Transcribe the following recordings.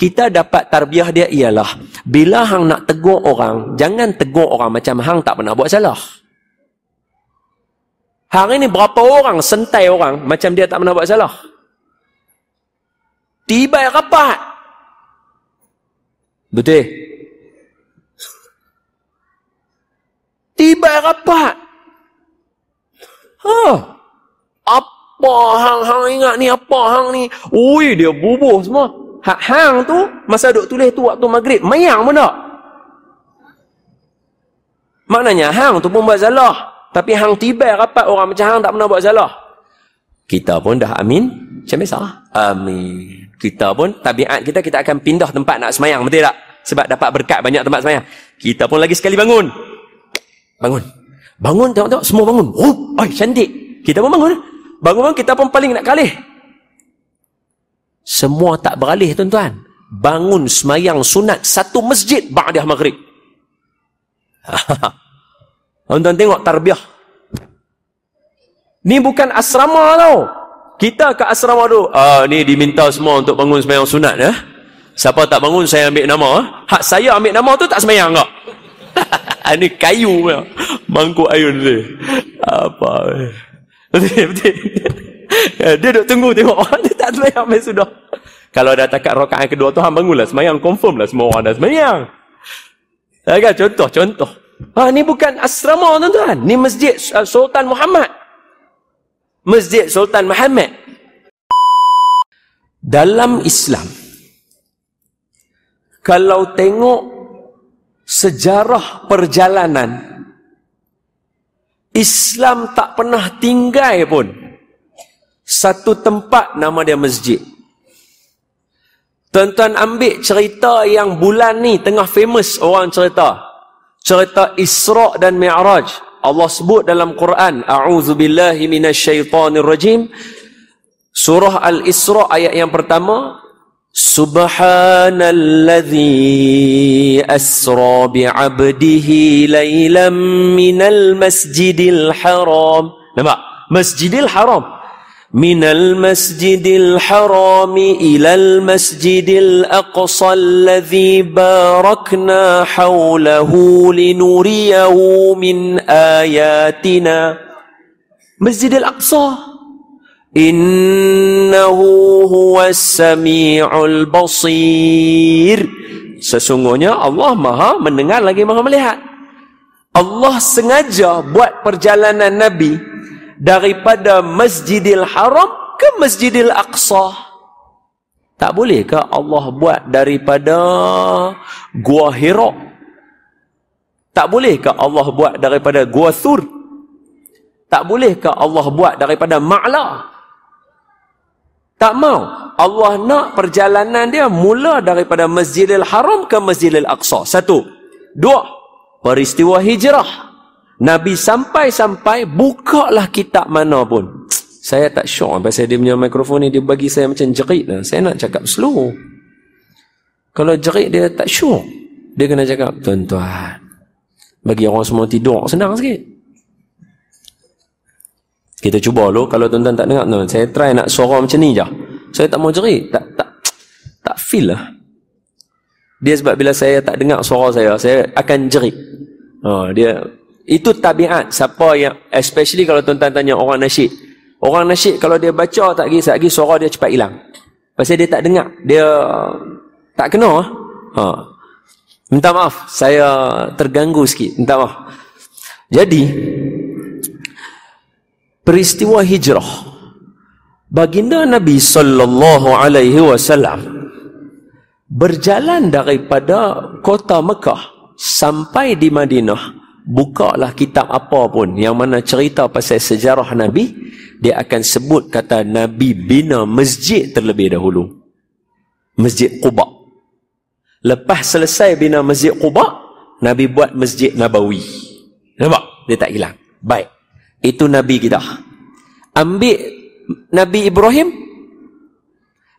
kita dapat tarbiyah dia ialah, bila hang nak tegur orang, jangan tegur orang macam hang tak pernah buat salah. Hari ni berapa orang sentai orang macam dia tak pernah buat salah? Tiba rapat. Betul? Tiba rapat. Apa hang ingat ni, apa hang ni? Ui, dia bubuh semua. Hang tu masa duk tulis tu waktu maghrib, mayang pun tak. Maknanya hang tu pun buat salah, tapi hang tiba rapat orang macam hang tak pernah buat salah. Kita pun dah amin macam biasa. Amin. Kita pun tabiat kita akan pindah tempat nak semayang, betul tak? Sebab dapat berkat banyak tempat semayang. Kita pun lagi sekali bangun. Bangun tengok semua bangun. Oh, cantik. Kita pun bangun. Bangun kita pun paling nak kalih. Semua tak beralih tuan-tuan. Bangun semayang sunat satu masjid ba'dah maghrib. Tuan-tuan tengok tarbiyah. Ni bukan asrama tau. Kita ke asrama tu. Ni diminta semua untuk bangun semayang sunat ya. Siapa tak bangun saya ambil nama. Hak saya ambil nama tu tak semayang tak? Ni kayu ya. Mangkuk ayun tu. Apa? Betul. Dia duk tunggu tengok orang dia tak semayang habis sudah. Kalau dah takat rakaat kedua tu hang bangunlah semayang, confirm lah semua orang dah semayang. Kan contoh. Ni bukan asrama tuan-tuan. Ni Masjid Sultan Muhammad. Masjid Sultan Muhammad. Dalam Islam, kalau tengok sejarah perjalanan, Islam tak pernah tinggal pun satu tempat nama dia masjid. Tuan-tuan ambil cerita yang bulan ni tengah famous orang cerita. Cerita Isra' dan Mi'raj. Allah sebut dalam Quran, a'udzubillahi minasyaitonirrajim. Surah Al-Isra' ayat yang pertama, Subhanalladzi asra bi'abdihi laylan minal masjidil haram. Nampak? Masjidil haram. Minal masjidil harami ilal masjidil aqsa alladzi barakna hawlahu linuriyahu min ayatina. Masjidil Aqsa. Innahu huwas sami'ul basir. Sesungguhnya Allah Maha mendengar lagi Maha melihat. Allah sengaja buat perjalanan Nabi daripada Masjidil Haram ke Masjidil Aqsa. Tak bolehkah Allah buat daripada Gua Hira? Tak bolehkah Allah buat daripada Gua Thur? Tak bolehkah Allah buat daripada Ma'la? Tak mau. Allah nak perjalanan dia mula daripada Masjidil Haram ke Masjidil Aqsa. Satu. Dua. Peristiwa hijrah. Nabi sampai-sampai bukalah kitab mana pun. Saya tak syok pasal dia punya mikrofon ni, dia bagi saya macam jerit lah. Saya nak cakap slow. Kalau jerit dia tak syok. Dia kena cakap, tuan-tuan, bagi orang semua tidur senang sikit. Kita cuba dulu. Kalau tuan-tuan tak dengar, saya try nak suara macam ni je. Saya tak mau jerit. Tak feel lah. Dia sebab bila saya tak dengar suara saya akan jerit. Itu tabiat siapa yang, especially kalau tuan-tuan tanya orang nasyid. Orang nasyid kalau dia baca tak lagi suara dia cepat hilang. Pasal dia tak dengar, dia tak kena. Minta maaf, saya terganggu sikit. Minta maaf. Jadi peristiwa hijrah, baginda Nabi sallallahu alaihi wasallam berjalan daripada kota Mekah sampai di Madinah. Bukalah kitab apa pun yang mana cerita pasal sejarah Nabi, dia akan sebut kata Nabi bina masjid terlebih dahulu. Masjid Quba. Lepas selesai bina Masjid Quba, Nabi buat Masjid Nabawi. Nampak? Dia tak hilang. Baik. Itu Nabi kita. Ambil Nabi Ibrahim.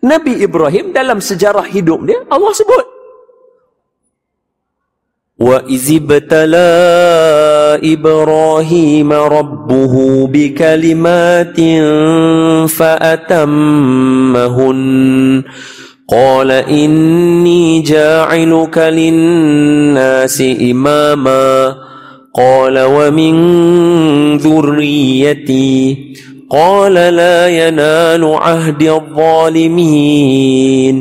Nabi Ibrahim dalam sejarah hidup dia, Allah sebut. وَإِذِ ابْتَلَى إِبْرَاهِيمَ رَبُّهُ بِكَلِمَاتٍ فَأَتَمَّهُنَّ Qala inni ja'iluka linnasi imama. Qala wa min dhurriyyati. Qala la yanalu ahdi adh-dhalimin.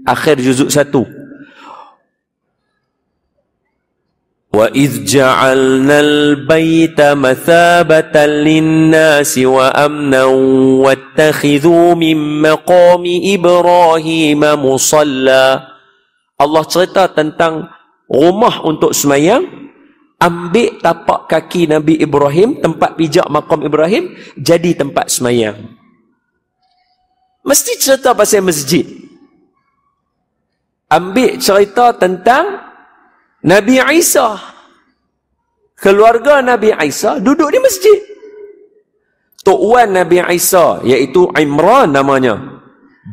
Akhir juzuk 1. وَإِذْ جَعَلْنَا الْبَيْتَ مَثَابَةً لِلنَّاسِ وَأَمْنًا وَاتَّخِذُوا مِنْ مَقَامِ إِبْرَاهِيمَ مُصَلًّى. Allah cerita tentang rumah untuk semayang. Ambil tapak kaki Nabi Ibrahim, tempat pijak makam Ibrahim, jadi tempat semayang. Mesti cerita pasal masjid. Ambil cerita tentang Nabi Isa. Keluarga Nabi Isa duduk di masjid. Tok Wan Nabi Isa, iaitu Imran namanya,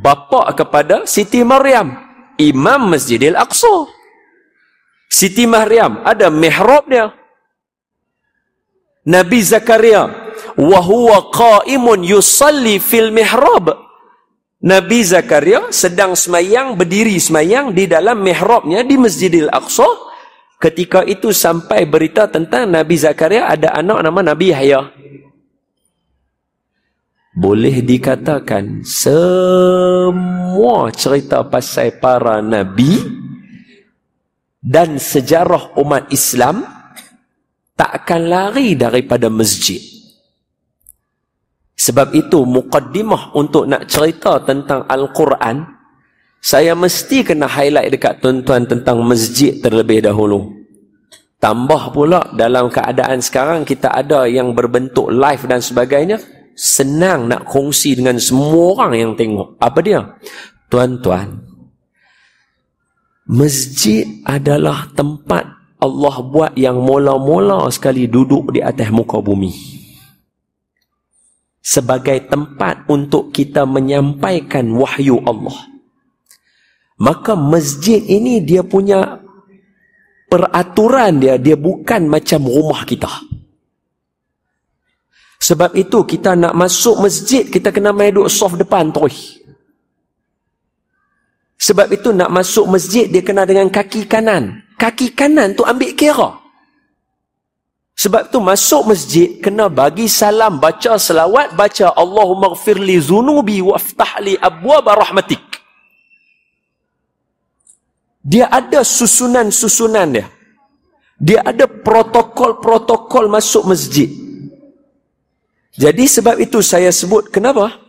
bapa kepada Siti Maryam, imam Masjidil Aqsa. Siti Maryam ada mihrab dia. Nabi Zakaria, wa huwa qa'imun yusalli fil mihrab. Nabi Zakaria sedang semayang, berdiri semayang di dalam mihrabnya di Masjidil Aqsa. Ketika itu sampai berita tentang Nabi Zakaria ada anak nama Nabi Yahya. Boleh dikatakan semua cerita pasal para Nabi dan sejarah umat Islam tak akan lari daripada masjid. Sebab itu muqaddimah untuk nak cerita tentang Al-Quran, saya mesti kena highlight dekat tuan-tuan tentang masjid terlebih dahulu. Tambah pula dalam keadaan sekarang kita ada yang berbentuk live dan sebagainya, senang nak kongsi dengan semua orang yang tengok. Apa dia? Tuan-tuan, masjid adalah tempat Allah buat yang mula-mula sekali duduk di atas muka bumi. Sebagai tempat untuk kita menyampaikan wahyu Allah. Maka masjid ini dia punya peraturan dia bukan macam rumah kita. Sebab itu kita nak masuk masjid, kita kena main duduk soft depan terus. Sebab itu nak masuk masjid dia kena dengan kaki kanan. Kaki kanan tu ambil kira. Sebab tu masuk masjid kena bagi salam, baca selawat, baca Allahumma ghfirli zunubi waftahli abwaba rahmatik. Dia ada susunan-susunan dia. Dia ada protokol-protokol masuk masjid. Jadi sebab itu saya sebut, kenapa?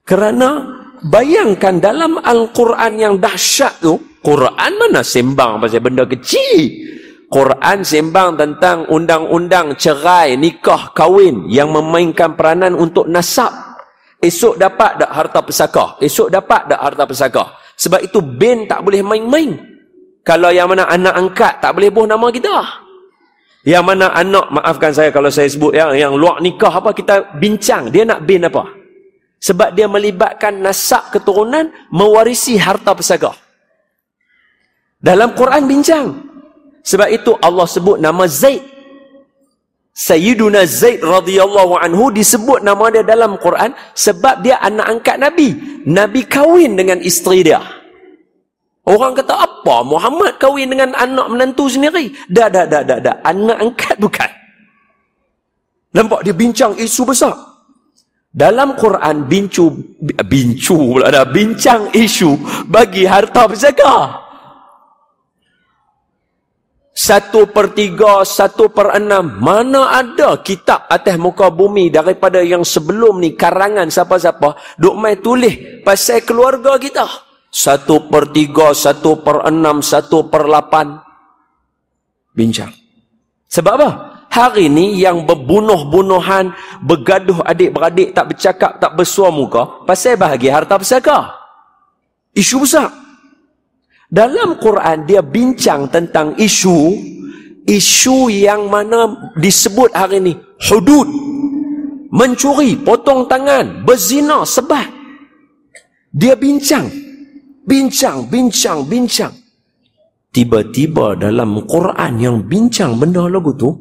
Kerana bayangkan dalam Al-Quran yang dahsyat tu, Quran mana sembang pasal benda kecil. Quran sembang tentang undang-undang cerai, nikah, kahwin yang memainkan peranan untuk nasab. Esok dapat tak harta pesaka? Esok dapat tak harta pesaka? Sebab itu bin tak boleh main-main. Kalau yang mana anak angkat tak boleh buh nama kita. Yang mana anak, maafkan saya kalau saya sebut yang luar nikah apa, kita bincang dia nak bin apa. Sebab dia melibatkan nasab keturunan, mewarisi harta pesaka. Dalam Quran bincang. Sebab itu Allah sebut nama Zaid. Sayyiduna Zaid radhiyallahu anhu disebut nama dia dalam Quran sebab dia anak angkat Nabi. Nabi kahwin dengan isteri dia. Orang kata apa? Muhammad kahwin dengan anak menantu sendiri. Dah. Anak angkat bukan. Nampak dia bincang isu besar. Dalam Quran bincang isu bagi harta pesaka. 1/3, 1/6. Mana ada kitab atas muka bumi daripada yang sebelum ni, karangan siapa-siapa duk mai tulis pasal keluarga kita. 1/3, 1/6, 1/8. Bincang. Sebab apa? Hari ni yang berbunuh-bunuhan, bergaduh adik-beradik, tak bercakap, tak bersuar muka, pasal bahagi harta pesaka. Isu besar. Dalam Quran dia bincang tentang isu yang mana disebut hari ni hudud, mencuri, potong tangan, berzina, sebat. Dia bincang. Tiba-tiba dalam Quran yang bincang benda lagu tu,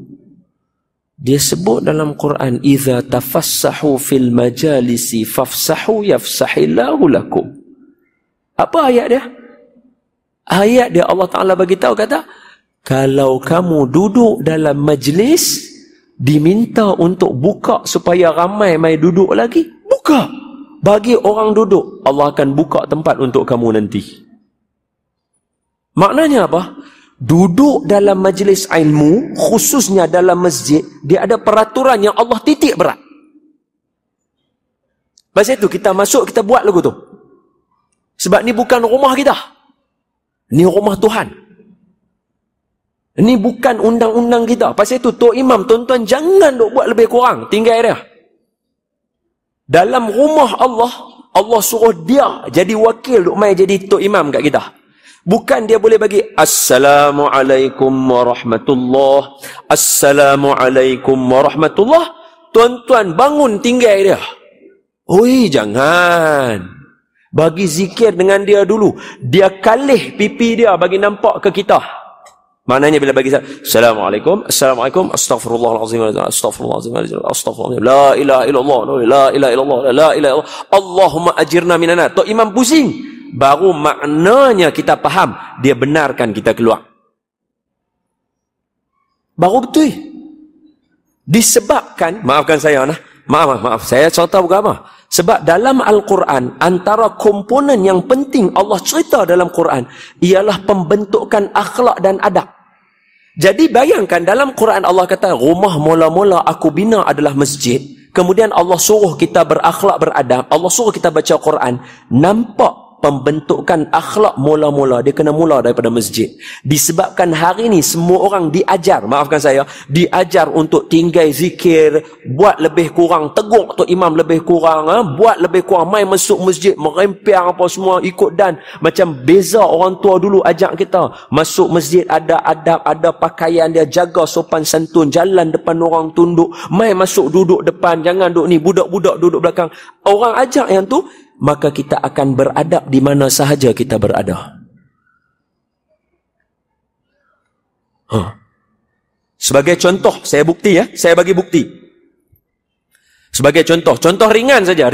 dia sebut dalam Quran, "Idza tafassahu fil majalisi fafsahu yafsahillahu lakum." Apa ayat dia? Ayat dia Allah Ta'ala bagi tahu, kata, kalau kamu duduk dalam majlis, diminta untuk buka supaya ramai mai duduk lagi, buka. Bagi orang duduk, Allah akan buka tempat untuk kamu nanti. Maknanya apa? Duduk dalam majlis ilmu, khususnya dalam masjid, dia ada peraturan yang Allah titik berat. Pasal itu kita masuk, kita buat lagu tu. Sebab ni bukan rumah kita. Ni rumah Tuhan. Ni bukan undang-undang kita. Pasal itu Tok Imam, tuan-tuan, jangan duk buat lebih kurang. Tinggal dia. Dalam rumah Allah, Allah suruh dia jadi wakil duk mai jadi Tok Imam kat kita. Bukan dia boleh bagi Assalamualaikum warahmatullahi, Assalamualaikum warahmatullahi. Tuan-tuan bangun tinggal dia. Oi, jangan. Bagi zikir dengan dia dulu. Dia kalih pipi dia bagi nampak ke kita. Maknanya bila bagi Assalamualaikum, Assalamualaikum, Astaghfirullahalazim, Astaghfirullahalazim, Astaghfirullahalazim, La ilaha illallah, La ilaha illallah, La ilaha illallah, Allahumma ajirna minan nar. Tok Imam pusing. Baru maknanya kita faham. Dia benarkan kita keluar. Baru betul. Disebabkan, maafkan saya, maaf, saya cerita bukan apa. Sebab dalam Al-Quran, antara komponen yang penting Allah cerita dalam Quran, ialah pembentukan akhlak dan adab. Jadi bayangkan dalam Quran Allah kata, rumah mula-mula aku bina adalah masjid. Kemudian Allah suruh kita berakhlak, beradab. Allah suruh kita baca Quran. Nampak pembentukan akhlak mula-mula, dia kena mula daripada masjid. Disebabkan hari ni semua orang diajar, maafkan saya, diajar untuk tinggal zikir, buat lebih kurang, tegur Tok Imam lebih kurang, buat lebih kurang, mai masuk masjid, merempiang apa semua, ikut dan. Macam beza orang tua dulu ajak kita, masuk masjid ada adab, ada pakaian dia, jaga sopan santun, jalan depan orang tunduk, mai masuk duduk depan, jangan duduk ni, budak-budak duduk belakang. Orang ajak yang tu, maka kita akan beradab di mana sahaja kita berada. Sebagai contoh, saya bukti ya, saya bagi bukti. Sebagai contoh ringan saja.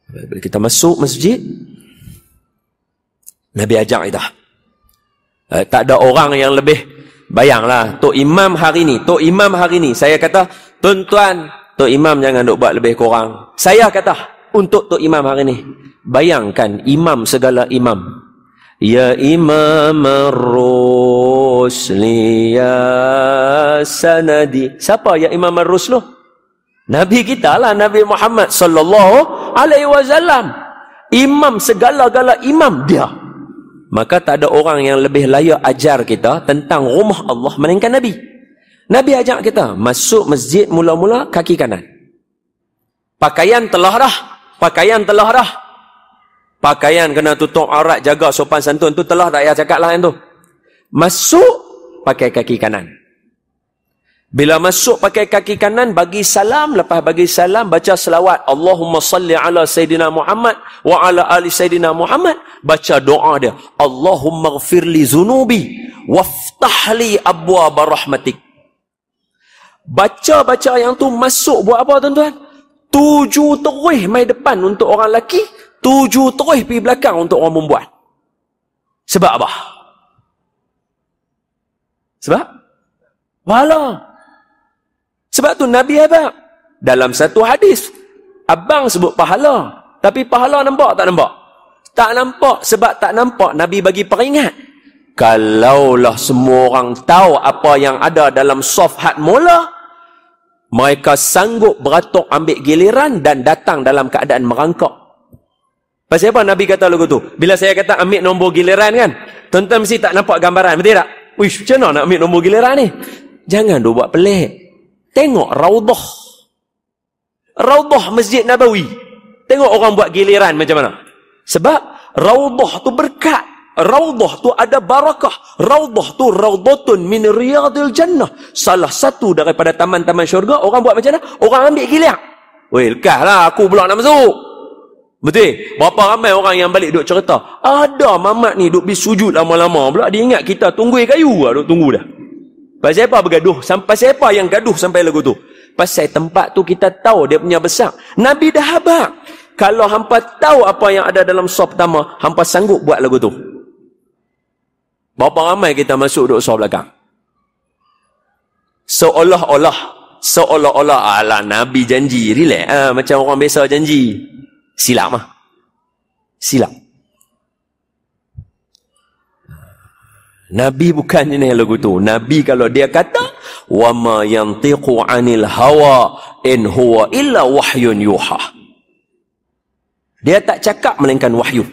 Bila kita masuk masjid, Nabi ajak kita. Tak ada orang yang lebih, bayanglah, Tok Imam hari ni, saya kata, tuan-tuan, Tok Imam jangan duk buat lebih kurang. Saya kata, untuk Tok Imam hari ni, bayangkan imam segala imam. Ya Imam Ar-Rusli ya sanadi. Siapa ya Imam Ar-Rusli? Nabi kita lah, Nabi Muhammad sallallahu alaihi wasallam. Imam segala-gala imam dia. Maka tak ada orang yang lebih layak ajar kita tentang rumah Allah melainkan Nabi. Nabi ajak kita masuk masjid mula-mula kaki kanan. Pakaian telah dah. Pakaian kena tutup aurat, jaga sopan santun tu telah tak payah cakap lah yang tu. Masuk pakai kaki kanan. Bila masuk pakai kaki kanan, bagi salam, lepas bagi salam baca selawat Allahumma salli ala Sayyidina Muhammad wa ala ali Sayyidina Muhammad. Baca doa dia, Allahumma ghafirli zunubi waftahli abwaaba rahmatik. Baca yang tu masuk buat apa tuan-tuan? 7 terus mai depan untuk orang lelaki, 7 terus pergi belakang untuk orang perempuan. Sebab apa? Sebab? Sebab tu Nabi apa? Dalam satu hadis, abang sebut pahala, tapi pahala nampak tak nampak? Tak nampak. Sebab tak nampak, Nabi bagi peringat. Kalaulah semua orang tahu apa yang ada dalam safhat mula, mereka sanggup beratuk ambil giliran dan datang dalam keadaan merangkak. Pasal apa Nabi kata lagu tu? Bila saya kata ambil nombor giliran kan, tuan-tuan mesti tak nampak gambaran, betul tak? Wish, macam mana nak ambil nombor giliran ni? Jangan dia buat pelik. Tengok Raudhah Masjid Nabawi. Tengok orang buat giliran macam mana. Sebab Raudhah tu berkat. Raudhah tu ada barakah. Raudhah tu raudhatun min riyadil jannah. Salah satu daripada taman-taman syurga. Orang buat macam mana? Orang ambil giliran. Weh, lekaslah aku pula nak masuk. Betul? Berapa ramai orang yang balik duk cerita, ada mamat ni duk bisujud lama-lama pula, dia ingat kita tunggu kayu lah, duk tunggu dah. Pasal apa bergaduh? Sampai siapa yang gaduh sampai lagu tu? Pasal tempat tu kita tahu dia punya besar. Nabi dah habaq. Kalau hampa tahu apa yang ada dalam saf pertama, hampa sanggup buat lagu tu. Berapa ramai kita masuk duduk saf belakang? Seolah-olah ala Nabi janji, relax macam orang biasa janji. Silap. Nabi bukan ini lagu tu. Nabi kalau dia kata, wa ma yantiqu 'anil hawa in huwa illa wahyun yuha. Dia tak cakap melainkan wahyu.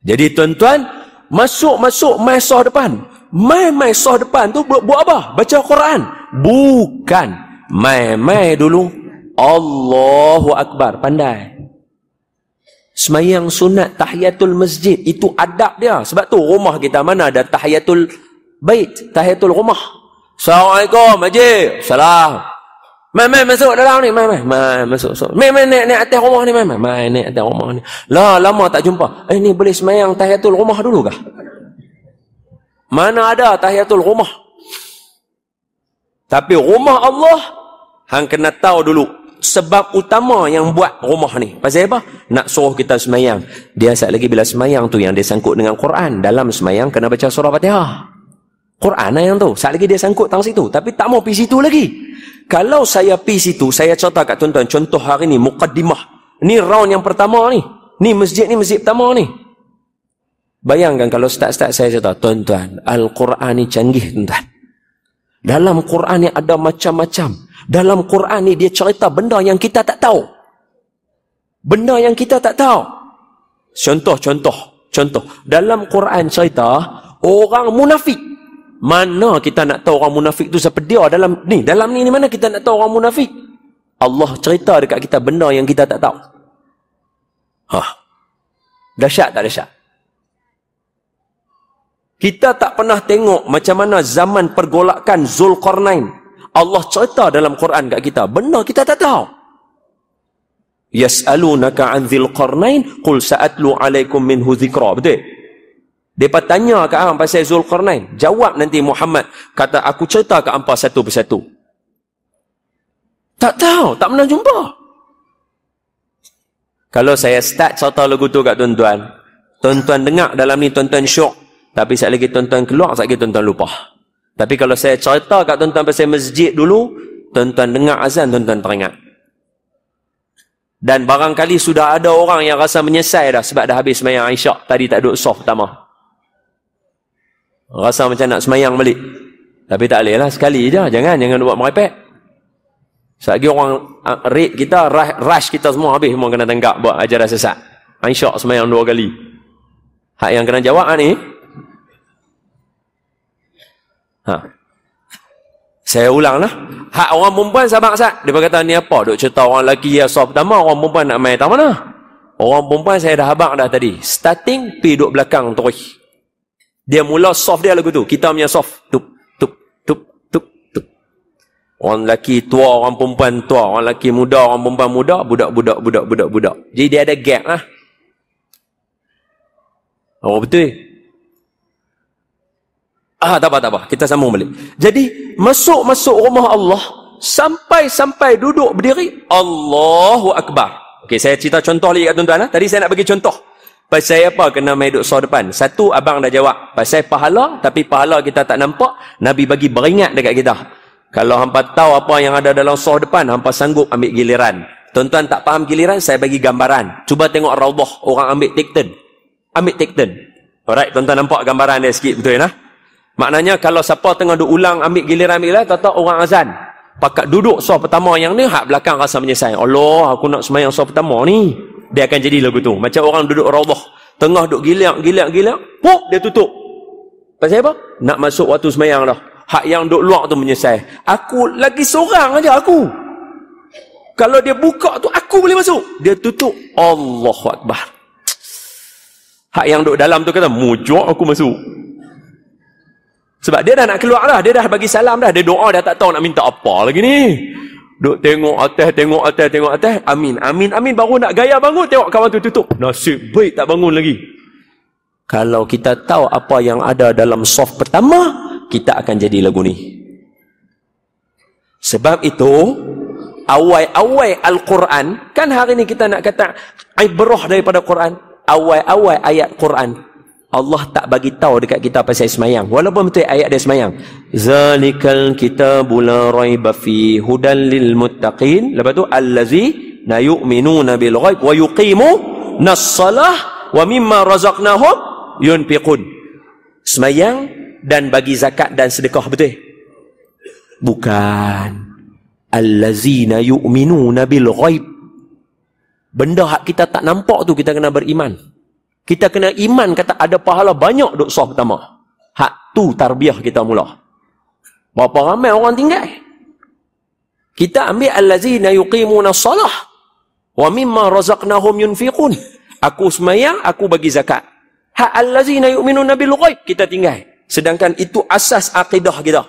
Jadi tuan-tuan, masuk mai saf depan. Mai saf depan tu buat apa? Baca Quran. Bukan. Mai dulu. Allahu Akbar. Pandai. Semayang sunat tahiyatul masjid. Itu adab dia. Sebab tu rumah kita mana ada tahiyatul bait. Tahiyatul rumah. Assalamualaikum, Haji. Salam. Mai masuk dalam ni. Mai masuk. Mai naik atas rumah ni. Mai naik atas rumah ni. Lama tak jumpa. Ni boleh semayang tahiyatul rumah dulu kah? Mana ada tahiyatul rumah? Tapi rumah Allah, hang kena tahu dulu sebab utama yang buat rumah ni. Pasal apa? Nak suruh kita semayang. Dia saat lagi bila semayang tu yang dia sangkut dengan Quran. Dalam semayang kena baca surah Fatihah. Quran yang tu. Saat lagi dia sangkut tang situ. Tapi tak mau pergi situ lagi. Kalau saya pergi situ, saya cerita kat tuan-tuan. Contoh hari ni, muqaddimah. Ni round yang pertama ni. Ni masjid pertama ni. Bayangkan kalau start saya cerita, tuan-tuan, Al-Quran ni canggih tuan-tuan. Dalam Quran ni ada macam-macam. Dalam Quran ni dia cerita benda yang kita tak tahu. Benda yang kita tak tahu. Contoh. Dalam Quran cerita orang munafik. Mana kita nak tahu orang munafik tu siapa dia dalam ni mana kita nak tahu orang munafik? Allah cerita dekat kita benda yang kita tak tahu. Dahsyat tak dahsyat? Kita tak pernah tengok macam mana zaman pergolakan Zulkarnain. Allah cerita dalam Quran kat kita benda kita tak tahu. Yas'alunaka 'an Dzulqarnain qul sa'atlu 'alaikum minhu dzikra. Betul? Depa tanya kat hang pasal Zulkarnain. Jawab nanti Muhammad, kata aku cerita kat hangpa satu persatu. Tak tahu, tak pernah jumpa. Kalau saya start cerita lagu tu kat tuan-tuan, tuan-tuan dengar dalam ni tuan-tuan syok, tapi sekali lagi tuan-tuan keluar, sekali lagi tuan-tuan lupa. Tapi kalau saya cerita kat tuan-tuan pasal masjid dulu, tuan-tuan dengar azan, tuan-tuan teringat. Dan barangkali sudah ada orang yang rasa menyesal dah sebab dah habis semayang Isyak. Tadi tak duduk soft pertama. Rasa macam nak semayang balik. Tapi tak boleh lah, sekali je. Jangan buat merepek. Selagi orang rate kita, rush kita semua habis, semua kena tangkap buat ajaran sesat. Isyak semayang 2 kali. Hak yang kena jawab ni, saya ulang lah. Hak orang perempuan sabar sat. Dia kata ni apa? Duk cerita orang lelaki ya soft pertama, orang perempuan nak main tak mana? Orang perempuan saya dah habaq dah tadi. Starting pi duk belakang terus. Dia mula soft dia lagu tu. Kita punya soft. Tup. Orang lelaki tua, orang perempuan tua, orang lelaki muda, orang perempuan muda, budak. Jadi dia ada gap lah. Oh betul. Tak apa. Kita sambung balik. Jadi, masuk rumah Allah, sampai duduk berdiri, Allahu Akbar. Okey, saya cerita contoh lagi kat tuan-tuan. Tadi saya nak bagi contoh. Pasal apa kena main duduk sor depan? Satu, abang dah jawab. Pasal pahala, tapi pahala kita tak nampak, Nabi bagi beringat dekat kita. Kalau hampa tahu apa yang ada dalam sor depan, hampa sanggup ambil giliran. Tuan-tuan tak faham giliran, saya bagi gambaran. Cuba tengok Raudah, orang ambil take turn. Alright, tuan-tuan nampak gambaran dia sikit, betul lah? Maknanya kalau siapa tengah duk ulang ambil giliran, tahu orang azan. Pakat duduk soft pertama yang ni, hak belakang rasa menyesal. Allah, aku nak semayang soft pertama ni. Dia akan jadi lagu tu. Macam orang duduk Raudah. Tengah duk giliak. Puk, dia tutup. Pasal apa? Nak masuk waktu semayang dah. Hak yang duk luar tu menyesal. Aku lagi seorang aja aku. Kalau dia buka tu, aku boleh masuk. Dia tutup. Allahu Akbar. Hak yang duk dalam tu kata, mujur aku masuk. Sebab dia dah nak keluar dah. Dia dah bagi salam dah. Dia doa dah tak tahu nak minta apa lagi ni. Duk tengok atas. Amin. Baru nak gaya bangun. Tengok kawan tu tutup. Nasib baik tak bangun lagi. Kalau kita tahu apa yang ada dalam soft pertama, kita akan jadi lagu ni. Sebab itu, awal-awal Al-Quran, kan hari ni kita nak kata ibrah daripada Quran. Awal-awal ayat Quran, Allah tak bagi tahu dekat kita pasal semayang. Walaupun betul ayat dia semayang. Zalikal kitabul la raiba fi hudal lil muttaqin. Lepas tu allazina yu'minuna bil ghaib wa yuqimunas salah wa mimma razaqnahum yunfiqun. Semayang dan bagi zakat dan sedekah, betul? Bukan. Allazina yu'minuna bil ghaib. Benda hak kita tak nampak tu kita kena beriman. Kita kena iman kata ada pahala banyak duk sah pertama. Hak tu tarbiyah kita mula. Berapa ramai orang tinggal? Kita ambil allazina yuqimuna salah wa mimma razaqnahum yunfiqun. Aku semayang, aku bagi zakat. Hak allazina yu'minuna bil ghaib kita tinggal. Sedangkan itu asas akidah kita.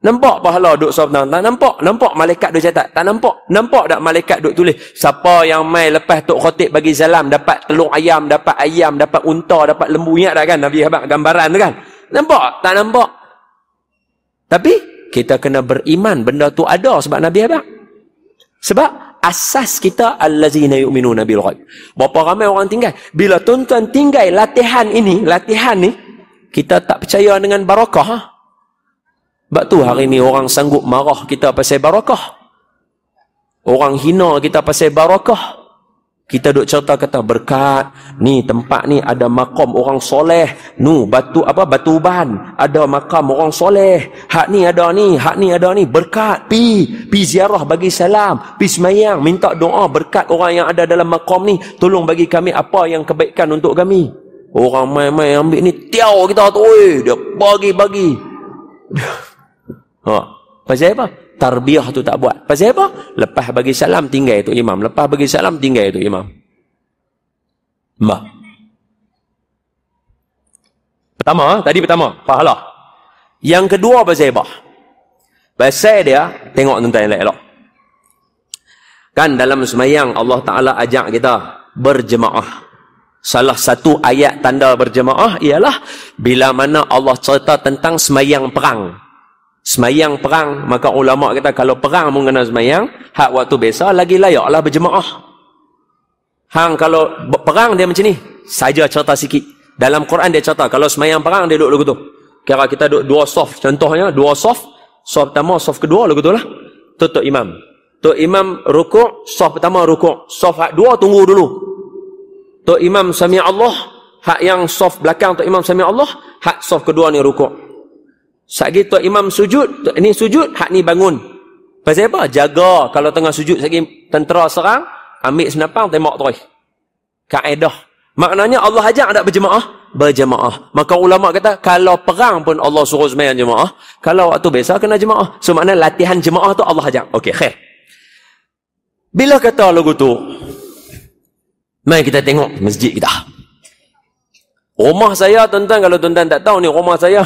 Nampak pahala duk sah petang? Tak nampak. Nampak malaikat duk catat? Tak nampak. Nampak tak malaikat duk tulis? Siapa yang mai lepas Tok Khatib bagi salam dapat telur ayam, dapat unta, dapat lembu. Ingat tak kan Nabi habaq gambaran tu kan? Nampak? Tak nampak. Tapi kita kena beriman benda tu ada sebab Nabi habaq. Sebab asas kita allazina yu'minuna bil ghaib. Berapa ramai orang tinggal? Bila tuan-tuan tinggal latihan ni, kita tak percaya dengan barakah. Ha? Sebab tu hari ni orang sanggup marah kita pasal barakah. Orang hina kita pasal barakah. Kita duk cerita kata berkat. Ni tempat ni ada makam orang soleh. Nu batu batu uban. Ada makam orang soleh. Hak ni ada ni, hak ni ada ni. Berkat. Pi ziarah bagi salam. Pi semayang. Minta doa berkat orang yang ada dalam makam ni. Tolong bagi kami apa yang kebaikan untuk kami. Orang mai-mai ambil ni tiaw kita tu. Dia bagi-bagi. Pasal apa? Tarbiyah tu tak buat. Pasal apa? Lepas bagi salam tinggal itu imam. Lepas bagi salam tinggal itu imam. Pertama, pahala. Yang kedua pasal apa? Pasal dia, tengok tuan-tuan yang elok. Kan dalam semayang Allah Ta'ala ajak kita berjemaah. Salah satu ayat tanda berjemaah ialah bila mana Allah cerita tentang semayang perang. Semayang perang, maka ulama kata kalau perang pun kena semayang, hak waktu biasa lagi layaklah berjemaah. Hang kalau perang dia macam ni, saja cerita sikit. Dalam Quran dia cerita kalau semayang perang dia duduk lagu tu. Kira kita duduk dua soft, contohnya dua soft, soft pertama, soft kedua lagu tu lah. Tok imam. Tok imam rukuk, soft pertama rukuk, soft hak dua tunggu dulu. Tok imam sami Allah, hak yang soft belakang tok imam sami Allah, hak soft kedua ni rukuk. Sagi tok imam sujud, ini sujud, hak ni bangun. Pasal apa? Jaga kalau tengah sujud sagi tentera serang, ambil senapang tembak terus. Kaedah. Maknanya Allah ajak tak berjemaah? Berjemaah. Maka ulama kata kalau perang pun Allah suruh sembahyang jemaah, kalau waktu biasa kena jemaah. So makna latihan jemaah tu Allah ajak. Okey, khair. Bila kata lagu tu, mari kita tengok masjid kita. Rumah saya tuan-tuan, kalau tuan-tuan tak tahu ni rumah saya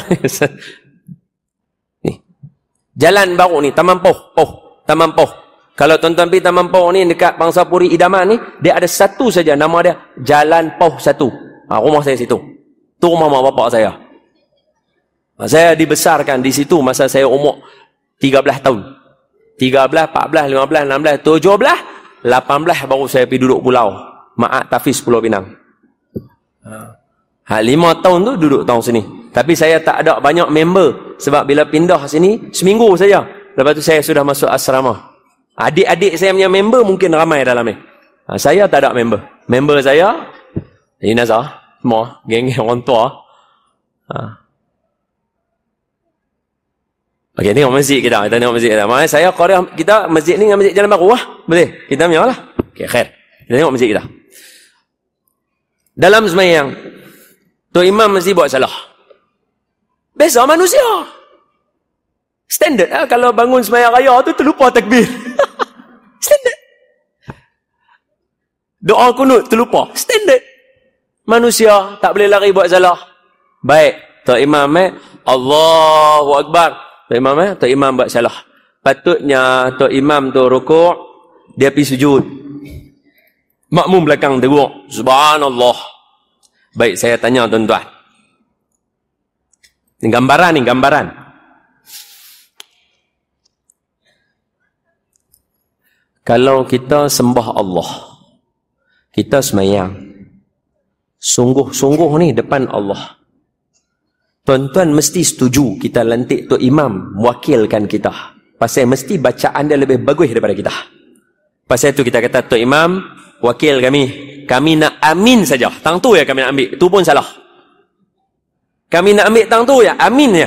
jalan baru ni, Taman Poh. Kalau tuan-tuan pergi Taman Poh ni, dekat Bangsapuri Idaman ni, dia ada satu saja, nama dia Jalan Poh 1. Rumah saya situ. Tu rumah mak bapak saya. Saya dibesarkan di situ masa saya umur 13 tahun. 13, 14, 15, 16, 17, 18 baru saya pergi duduk pulau. Ma'at Tafiz Pulau Pinang. 5 tahun tu duduk tahun sini. Tapi saya tak ada banyak member. Sebab bila pindah sini, seminggu saja. Lepas tu saya sudah masuk asrama. Adik-adik saya punya member mungkin ramai dalam ni. Saya tak ada member. Member saya, Inazah, semua, geng-geng orang tua. Okey, tengok masjid kita. Kita tengok masjid kita. Maksudnya saya Korea, kita masjid ni dengan masjid Jalan Baru lah. Boleh? Kita punya lah. Okey, khair. Kita tengok masjid kita. Dalam semayang, tu imam mesti buat salah. Biasa manusia. Standard lah. Kalau bangun semayang raya tu terlupa takbir. Standard. Doa kunut terlupa. Standard. Manusia tak boleh lari buat salah. Baik. Tok imam Allahu Akbar. Tok imam buat salah. Patutnya tok imam tu rukuk, dia pergi sujud. Makmum belakang teruk. Subhanallah. Baik, saya tanya tuan-tuan. Ini gambaran. Kalau kita sembah Allah, kita semayang, sungguh-sungguh ni depan Allah, tuan-tuan mesti setuju kita lantik Tok Imam mewakilkan kita. Pasal mesti bacaan dia lebih bagus daripada kita. Pasal itu kita kata, Tok Imam, wakil kami. Kami nak amin saja. Tang tu ya kami nak ambil. Itu pun salah. Kami nak ambil tang tu ya, amin ya.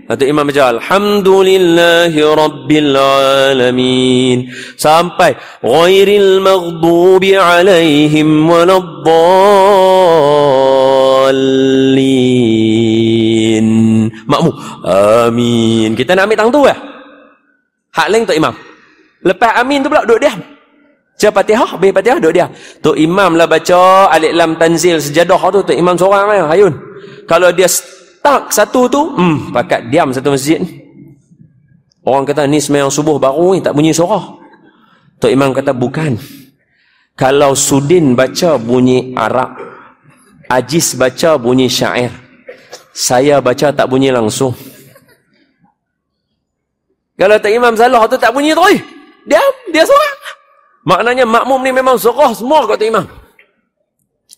Tok Imam baca, Alhamdulillahi Rabbil Alamin. Sampai, Ghairil maghdubi alaihim waladdallin. Makmum, amin. Kita nak ambil tang tu ya. Hak lain Tok Imam. Lepas amin tu pula duduk diam. Baca Fatihah, habis Fatihah duduk diam. Tok Imam lah baca Alif Lam Tanzil Sejadah tu, Tok Imam seorang lah, Hayun. Kalau dia stuck satu tu, pakat diam satu masjid. Orang kata ni sembahyang subuh baru ni tak bunyi suara. Tok Imam kata bukan. Kalau Sudin baca bunyi Arab, Aziz baca bunyi syair, saya baca tak bunyi langsung. Kalau Tok Imam salah tu tak bunyi terus. Dia seorang. Maknanya makmum ni memang surah semua kat Tok Imam.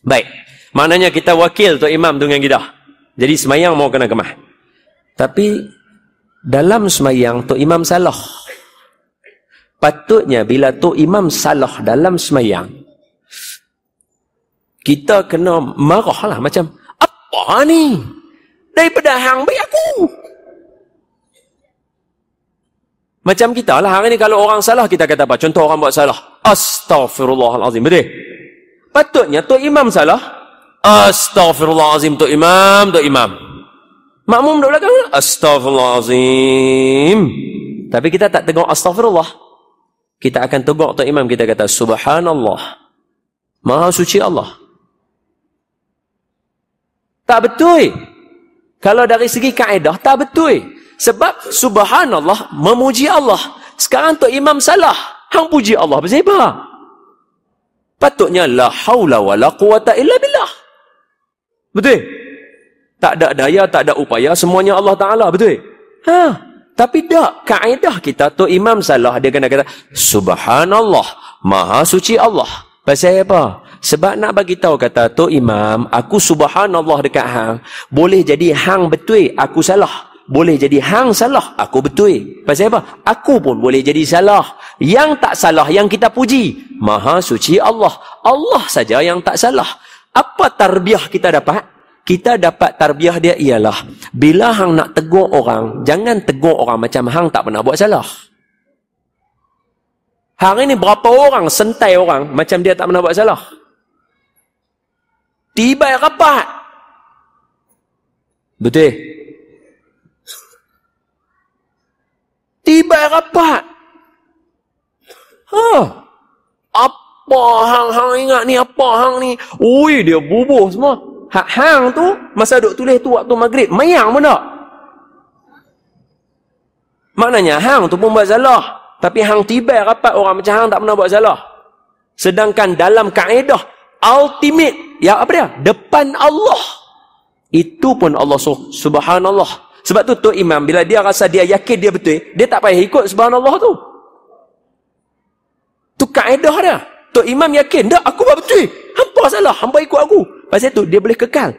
Baik. Maknanya kita wakil Tok Imam dengan kita. Jadi semayang mau kena kemah. Tapi dalam semayang Tok Imam salah. Patutnya bila Tok Imam salah dalam semayang, kita kena marah lah macam, apa ni? Daripada hang baik aku. Macam kita lah hari ni kalau orang salah kita kata apa? Contoh orang buat salah. Astaghfirullahalazim. Betul? Patutnya Tok Imam salah. Astaghfirullahalazim Tok Imam, Tok Imam. Makmum duduk belakang. Astaghfirullahalazim. Tapi kita tak tegur astaghfirullah. Kita akan tegur Tok Imam, kita kata subhanallah. Maha suci Allah. Tak betul. Kalau dari segi kaedah tak betul. Sebab subhanallah memuji Allah. Sekarang Tok Imam salah. Hang puji Allah. Pasal apa? Patutnya la haula wa la quwata illa billah. Betul? Tak ada daya, tak ada upaya. Semuanya Allah Ta'ala. Betul? Tapi tak. Kaedah kita Tok Imam salah. Dia kena kata subhanallah. Maha suci Allah. Pasal apa? Sebab nak bagi tahu kata Tok Imam, aku subhanallah dekat hang. Boleh jadi hang betul, aku salah. Boleh jadi hang salah, aku betul. Pasal apa? Aku pun boleh jadi salah. Yang tak salah, yang kita puji, Maha suci Allah. Allah saja yang tak salah. Apa tarbiyah kita dapat? Kita dapat tarbiyah dia ialah, bila hang nak tegur orang, jangan tegur orang macam hang tak pernah buat salah. Hari ni berapa orang sentai orang macam dia tak pernah buat salah? Tiba rapat. Betul? Tiba rapat. Apa hang ingat ni? Apa hang ni? Ui, dia bubuh semua. Hak hang tu, masa duk tulis tu waktu maghrib, mayang pun tak? Maknanya hang tu pun buat salah. Tapi hang tiba rapat orang macam hang tak pernah buat salah. Sedangkan dalam kaedah ultimate, ya apa dia? Depan Allah. Itu pun Allah subhanallah. Sebab tu Tok Imam, bila dia rasa dia yakin dia betul, dia tak payah ikut subhanallah tu. Tu kaedah dia. Tok Imam yakin, dah aku buat betul. Hampa salah, hampa ikut aku. Pasal tu dia boleh kekal.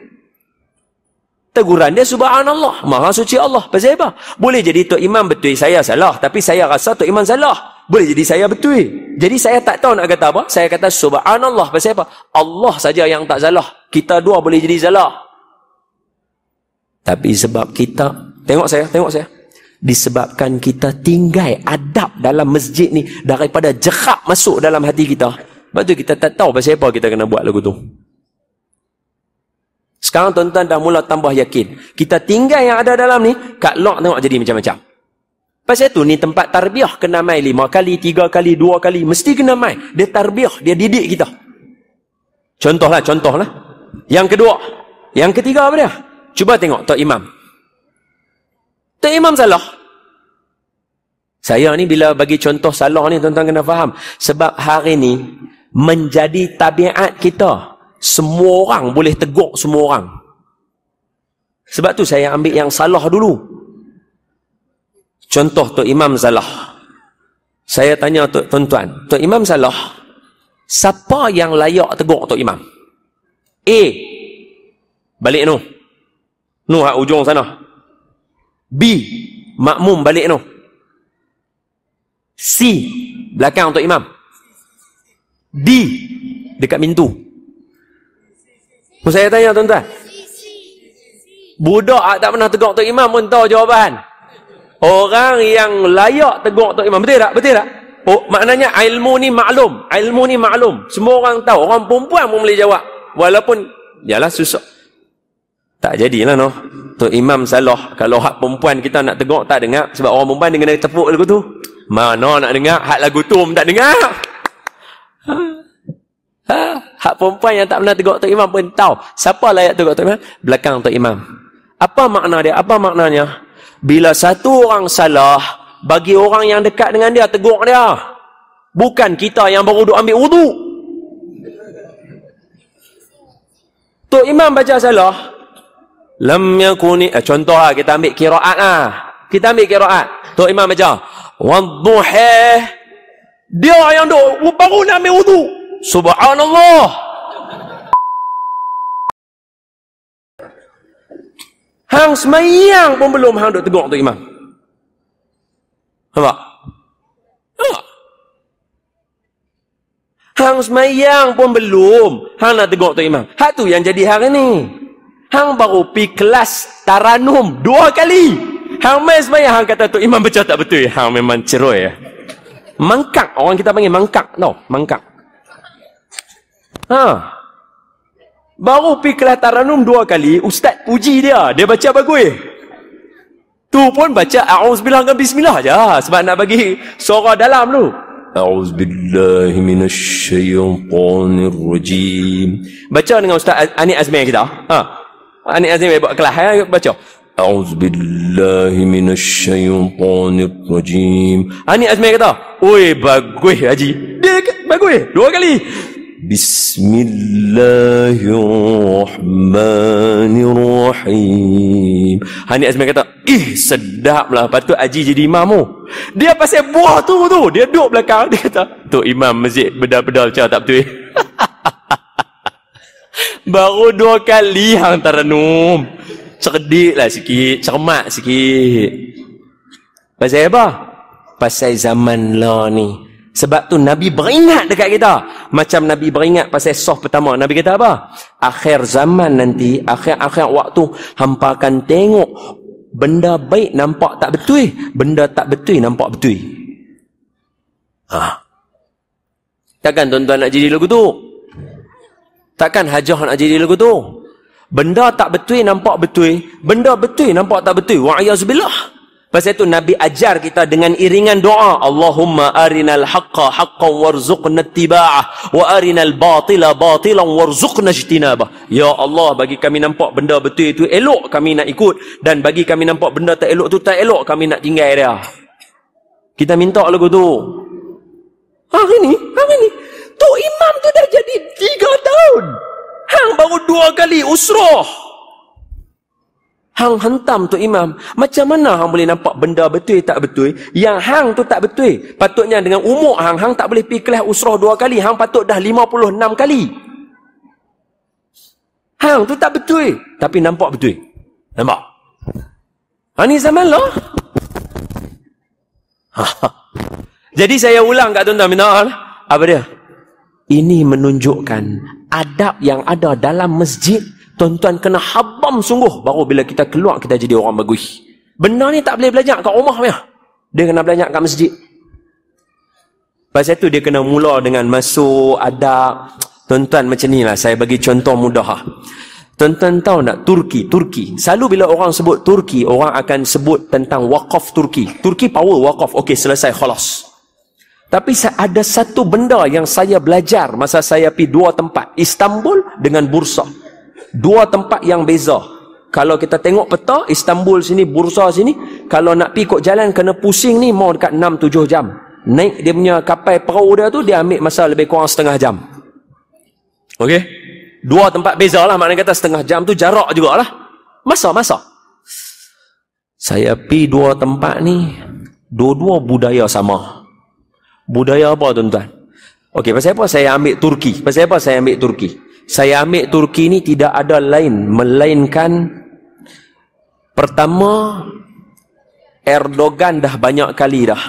Teguran dia subhanallah, Maha suci Allah. Pasal apa? Boleh jadi Tok Imam betul, saya salah. Tapi saya rasa Tok Imam salah. Boleh jadi saya betul. Jadi saya tak tahu nak kata apa. Saya kata subhanallah. Pasal apa? Allah saja yang tak salah. Kita dua boleh jadi salah. Tapi sebab kita, tengok saya. Disebabkan kita tinggal adab dalam masjid ni daripada jerak masuk dalam hati kita. Sebab tu kita tak tahu pasal apa kita kena buat lagu tu. Sekarang tuan-tuan dah mula tambah yakin. Kita tinggal yang ada dalam ni, kat lock tengok jadi macam-macam. Pasal tu ni tempat tarbiyah kena mai 5 kali, 3 kali, 2 kali. Mesti kena mai. Dia tarbiyah, dia didik kita. Contohlah. Yang kedua. Yang ketiga apa dia? Cuba tengok Tok Imam. Tok Imam salah. Saya ni bila bagi contoh salah ni tuan-tuan kena faham. Sebab hari ni menjadi tabiat kita. Semua orang boleh tegur semua orang. Sebab tu saya ambil yang salah dulu. Contoh Tok Imam salah. Saya tanya tuan-tuan, Tok Imam salah. Siapa yang layak tegur Tok Imam? A, balik nu. Nu hak ujung sana. B, makmum balik nu. C, belakang Tok Imam. D, dekat pintu. Saya tanya tuan-tuan. Budak tak pernah tegur Tok Imam pun tahu jawapan. Orang yang layak tegur Tok Imam. Betul tak? Betul tak? Oh, maknanya ilmu ni maklum. Ilmu ni maklum. Semua orang tahu. Orang perempuan pun boleh jawab. Walaupun, yalah susah. Tak jadilah noh. Tok Imam salah. Kalau hak perempuan kita nak tegur tak dengar. Sebab orang perempuan dia kena tepuk lagu tu. Mana nak dengar? Hak lagu tu pun tak dengar. Hak perempuan yang tak pernah tegur Tok Imam pun tahu. Siapa layak tegur Tok Imam? Belakang Tok Imam. Apa makna dia? Apa maknanya? Bila satu orang salah, bagi orang yang dekat dengan dia, tegur dia. Bukan kita yang baru duk ambil wudu. Tok Imam baca salah. Lam yakuni, contoh kita ambil qiraat lah. Kita ambil qiraat. Tok Imam baca, wadduha. Dia yang duk baru nak ambil wudu. Subhanallah. Hang semayang pun belum hang duk tegur Tok Imam. Nampak? Nampak? Hang semayang pun belum hang nak tegur Tok Imam. Hak tu yang jadi hari ni. Hang baru pi kelas taranum 2 kali. Hang main semayang hang kata Tok Imam baca tak betul. Hang memang ceroi ya. Mangkak, orang kita panggil mangkak tau, mangkak. Baru pergi kelas taranum 2 kali, ustaz puji dia. Dia baca bagus. Tu pun baca a'udzubillah dengan bismillah je. Sebab nak bagi suara dalam tu. A'udzubillahi minasyaitanirrajim. Baca dengan Ustaz Anik Azmi kita. Anik Azmi buat kelas. Baca. A'udzubillahi minasyaitanirrajim. Anik Azmi kata, oi bagus Haji. Dia bagus 2 kali. Bismillahirrahmanirrahim. Hani Azmi kata, sedap lah. Patut Haji jadi imam tu. Dia pasal buah tu. Dia duduk belakang. Dia kata, Tok Imam masjid bedal-bedal macam tak betul. Baru 2 kali hang taranum. Cerdik lah sikit. Cermat sikit. Pasal apa? Pasal zaman lah ni. Sebab tu Nabi beringat dekat kita. Macam Nabi beringat pasal soh pertama. Nabi kata apa? Akhir zaman nanti, akhir waktu, hampa akan tengok benda baik nampak tak betul, benda tak betul nampak betul. Takkan tuan-tuan nak jadi lagu tu? Takkan hajah nak jadi lagu tu? Benda tak betul nampak betul, benda betul nampak tak betul. Wa'ayazubillah. Pasal itu Nabi ajar kita dengan iringan doa. Allahumma arinal haqqa haqqan warzuqna ittiba'ah wa arinal batila batilan warzuqna ijtinabah. Ya Allah, bagi kami nampak benda betul itu elok, kami nak ikut. Dan bagi kami nampak benda tak elok itu tak elok, kami nak tinggal dia. Kita minta lagu tu. Hari ni Tok Imam tu dah jadi 3 tahun. Hang baru 2 kali usrah. Hang hantam Tok Imam. Macam mana hang boleh nampak benda betul tak betul? Yang hang tu tak betul. Patutnya dengan umur hang tak boleh pergi kelas usrah 2 kali. Hang patut dah 56 kali. Hang tu tak betul. Tapi nampak betul. Nampak? Ini zaman lah. Jadi saya ulang kat tuan-tuan minta apa dia? Ini menunjukkan adab yang ada dalam masjid. Tuan-tuan kena habam sungguh. Baru bila kita keluar, kita jadi orang bagus. Benda ni tak boleh belajar kat rumah punya. Dia kena belajar kat masjid. Pasal tu dia kena mula dengan masuk adab. Tuan-tuan macam ni lah. Saya bagi contoh mudah. Tuan-tuan tahu tak? Turki. Selalu bila orang sebut Turki, orang akan sebut tentang wakaf Turki. Turki power wakaf. Okey, selesai. Khalas. Tapi ada satu benda yang saya belajar masa saya pergi 2 tempat. Istanbul dengan Bursa. 2 tempat yang beza. Kalau kita tengok peta, Istanbul sini, Bursa sini, kalau nak pergi ikut jalan kena pusing ni mau dekat 6-7 jam. Naik dia punya kapal perahu dia tu, dia ambil masa lebih kurang setengah jam. Okey? 2 tempat beza lah, maknanya kata setengah jam tu jarak jugalah. Masa. Saya pergi 2 tempat ni, dua-dua budaya sama. Budaya apa tuan-tuan? Okey, pasal apa saya ambil Turki? Pasal apa saya ambil Turki? Saya ambil Turki ni tidak ada lain melainkan pertama, Erdogan dah banyak kali dah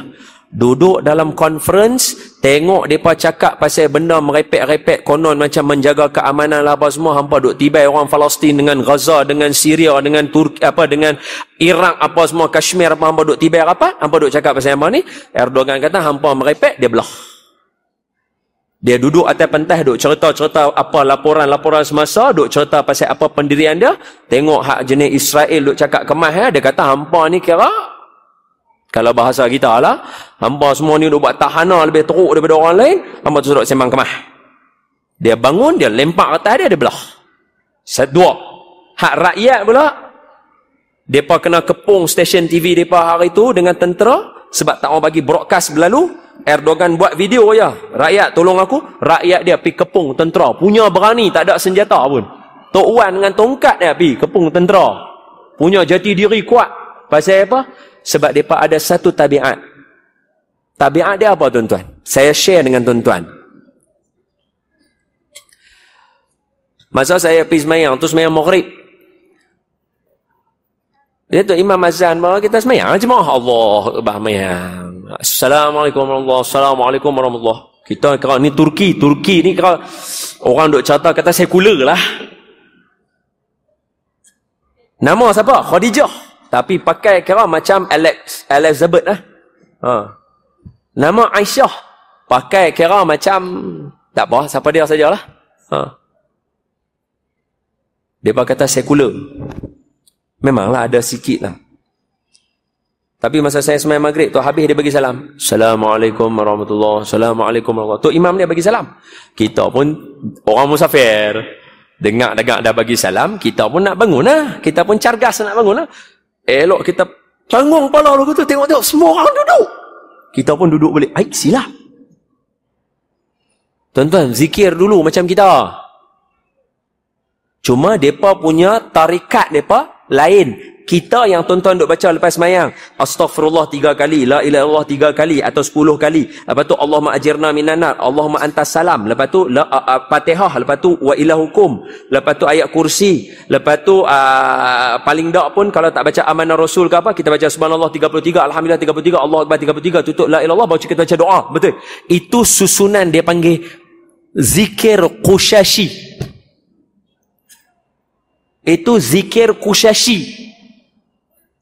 duduk dalam conference, tengok mereka cakap pasal benda merepek-repek konon macam menjaga keamanan lah apa semua, hampa duk tibai orang Palestin dengan Gaza, dengan Syria, dengan Turki, apa dengan Iraq apa semua, Kashmir apa, hampa duk tibai apa, hampa duk cakap pasal apa ni. Erdogan kata hampa merepek, dia belah. Dia duduk atas pentas, duk cerita-cerita apa laporan-laporan semasa, duk cerita pasal apa pendirian dia. Tengok hak jenis Israel duk cakap kemas, dia kata hampa ni kira, kalau bahasa kita lah, hampa semua ni duk buat tahana lebih teruk daripada orang lain, hampa tu duk sembang kemas. Dia bangun, dia lempak atas dia belah. Dua. Hak rakyat pula, mereka kena kepung stesen TV mereka hari tu dengan tentera, sebab tak mau bagi broadcast berlalu. Erdogan buat video je. Rakyat tolong aku. Rakyat dia pergi kepung tentera. Punya berani, tak ada senjata pun. Tok Wan dengan tongkat dia pergi kepung tentera. Punya jati diri kuat. Pasal apa? Sebab mereka ada satu tabiat. Tabiat dia apa tuan-tuan? Saya share dengan tuan-tuan. Masa saya pergi semayang, tu semayang maghrib. Dia tu Imam azan bahawa kita semayang. Jemaah Allah semayang. Assalamualaikum warahmatullahi wabarakatuh. Assalamualaikum warahmatullahi wabarakatuh. Kita kira ni Turki ni kira orang duk cerita kata sekular lah. Nama siapa? Khadijah. Tapi pakai kira macam Elizabeth lah. Nama Aisyah. Pakai kira macam tak apa, siapa dia sajalah. Dia kata sekular. Memanglah ada sikit lah. Tapi masa saya sembahyang maghrib tu habis dia bagi salam. Assalamualaikum warahmatullahi wabarakatuh. Assalamualaikum warahmatullahi wabarakatuh. Tu imam dia bagi salam. Kita pun orang musafir. Dengar dah bagi salam, kita pun nak bangun lah. Kita pun cargas nak bangun lah. Elok kita tanggung kepala lagu tu, tengok-tengok semua orang duduk. Kita pun duduk balik. Baik, silap. Tuan-tuan, zikir dulu macam kita. Cuma mereka punya tarikat mereka lain. Kita yang tuan-tuan duk baca lepas semayang, astaghfirullah 3 kali, la ilaha illallah 3 kali atau 10 kali. Lepas tu Allahumma ajirna minan nar, Allahumma antas salam. Lepas tu Fatihah, lepas tu wa ilahukum. Lepas tu ayat kursi. Lepas tu paling dak pun kalau tak baca amanah rasul ke apa, kita baca subhanallah 33, alhamdulillah 33, Allah akbar 33, tutup la ilaha illallah, baru kita baca doa. Betul. Itu susunan dia panggil zikir qushashi. Itu zikir qushashi.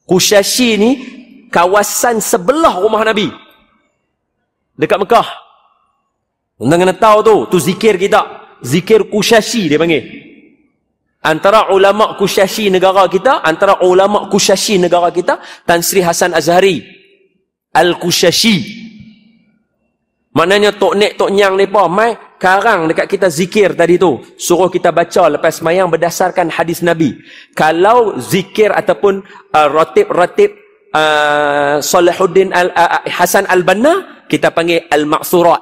Qushashi ni kawasan sebelah rumah Nabi. Dekat Mekah. Anda kena tahu tu zikir kita. Zikir Qushashi dia panggil. Antara ulama Qushashi negara kita, Tan Sri Hasan Azhari Al-Qushashi. Maknanya tok nek tok nyang depa mai karang dekat kita zikir tadi tu. Suruh kita baca lepas semayang berdasarkan hadis Nabi. Kalau zikir ataupun ratib Salahuddin Hasan Al-Banna, kita panggil Al-Ma'surat.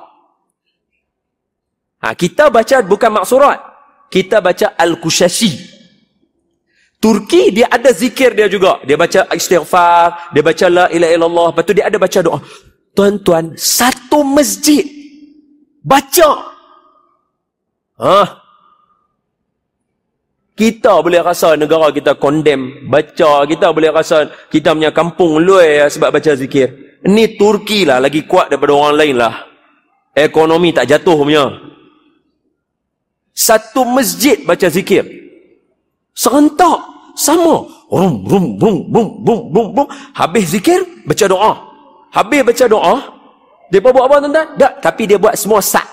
Kita baca bukan Ma'surat. Kita baca Al-Qushashi. Turki dia ada zikir dia juga. Dia baca istighfar, dia baca la ilaha illallah, lepas tu dia ada baca doa. Tuan-tuan, satu masjid baca. Kita boleh rasa negara kita condemn baca, kita boleh rasa kita punya kampung luai sebab baca zikir. Ni Turki lah lagi kuat daripada orang lain lah. Ekonomi tak jatuh punya. Satu masjid baca zikir. Serentak sama. Rum rum rum rum rum rum rum. Habis zikir baca doa. Habis baca doa, dia buat apa tuan-tuan? Tak, tapi dia buat semua sat.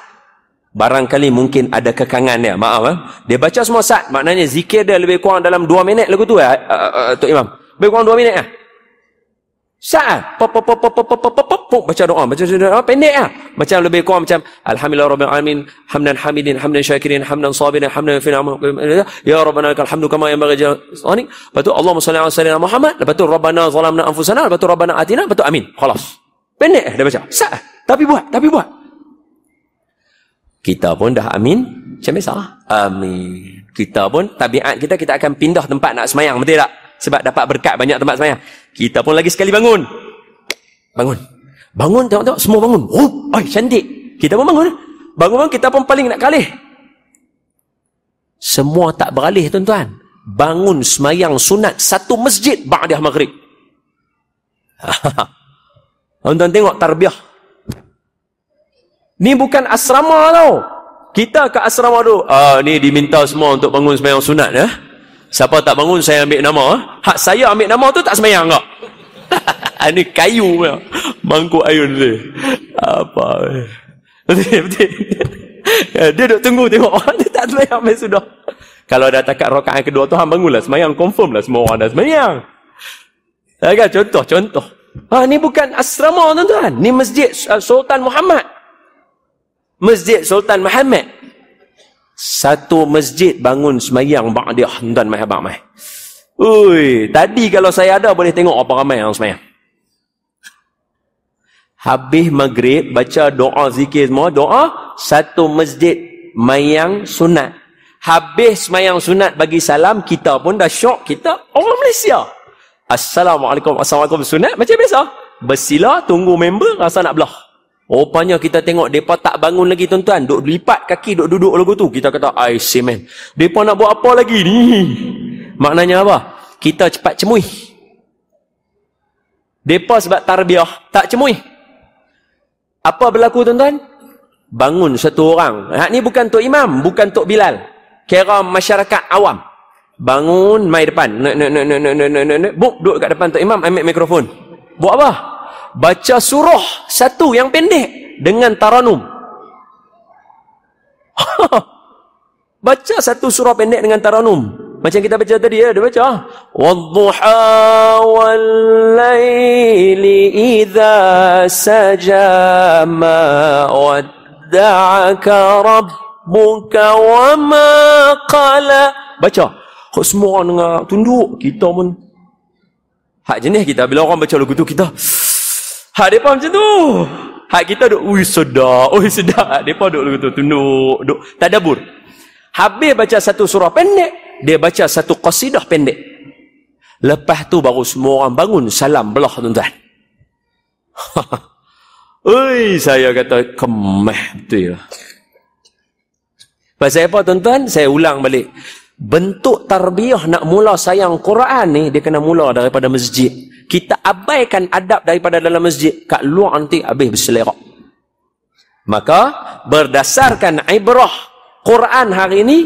Barangkali mungkin ada kekangan dia, maaf. Dia baca semua sat, maknanya zikir dia lebih kurang dalam 2 minit lagu tu Tok Imam. Lebih kurang 2 minit Sat pop baca doa, pendek Macam lebih kurang macam alhamdulillah rabbil alamin, hamdan hamidin, hamdan syakirin, hamdan sabirin, hamdan fi ni'am. Ya rabbana lakal hamdu kama yanbaghi jalali. Lepas tu Allahumma shalli ala sayyidina Muhammad, lepas tu rabbana zalamna anfusana, lepas tu rabbana atina, lepas tu amin. Khalas. Pendek dia baca. Sat. Tapi buat. Kita pun dah amin macam biasa. Amin. Kita pun tabiat kita akan pindah tempat nak semayang, betul tak? Sebab dapat berkat banyak tempat semayang. Kita pun lagi sekali bangun. Bangun, tengok-tengok, semua bangun. Oh, cantik. Kita pun bangun. Bangun, kita pun paling nak kalih. Semua tak beralih, tuan-tuan. Bangun semayang sunat satu masjid ba'dah maghrib. Tuan-tuan tengok tarbiyah. Ni bukan asrama tau. Kita ke asrama tu. Ni diminta semua untuk bangun semayang sunat. Siapa tak bangun, saya ambil nama. Hak saya ambil nama tu tak semayang tak? Ni kayu. Mangkuk ayun tu. Apa? Betul. Dia duk tunggu tengok. Dia tak semayang, main sudah. Kalau dah takat rakaat kedua tu, hang bangunlah semayang. Confirm lah semua orang dah semayang. Kan? Contoh. Ni bukan asrama, tuan-tuan. Ni masjid Sultan Muhammad. Masjid Sultan Muhammad. Satu masjid bangun semayang ba'dah, tuan-tuan mai habaq mai. Ui, tadi kalau saya ada boleh tengok apa ramai yang semayang. Habis maghrib baca doa zikir semua, doa satu masjid mayang sunat. Habis semayang sunat bagi salam, kita pun dah syok, kita orang Malaysia. Assalamualaikum sunat macam biasa. Bersila tunggu member rasa nak belah. Rupanya kita tengok mereka tak bangun lagi, tuan-tuan. Duk lipat kaki, duk duduk lagu tu. Kita kata, I see man. Mereka nak buat apa lagi ni? Maknanya apa? Kita cepat cemui. Mereka sebab tarbiyah, tak cemui. Apa berlaku, tuan-tuan? Bangun satu orang. Ni bukan Tok Imam, bukan Tok Bilal. Kira masyarakat awam. Bangun, mai depan. Buk, duduk kat depan Tok Imam, ambil mikrofon. Buat apa? Baca surah satu yang pendek dengan taranum. Baca satu surah pendek dengan taranum. Macam kita baca tadi dia baca. Wadduha wal laili idza saja ma wadda'aka rabbuka wa ma qala. Baca. Kok semua orang dengar tunduk, kita pun hak jenis kita bila orang baca lagu tu kita hak depa macam tu. Hak kita duk sedap. Depa duk lagu tu tunduk, duk tadabbur. Habis baca satu surah pendek, dia baca satu qasidah pendek. Lepas tu baru semua orang bangun salam belah, tuan-tuan. Saya kata kemah betul. Pasal apa, tuan-tuan? Saya ulang balik. Bentuk tarbiyah nak mula sayang Quran ni, dia kena mula daripada masjid. Kita abaikan adab daripada dalam masjid, kat luar nanti habis berselerak. Maka berdasarkan ibrah Quran hari ini,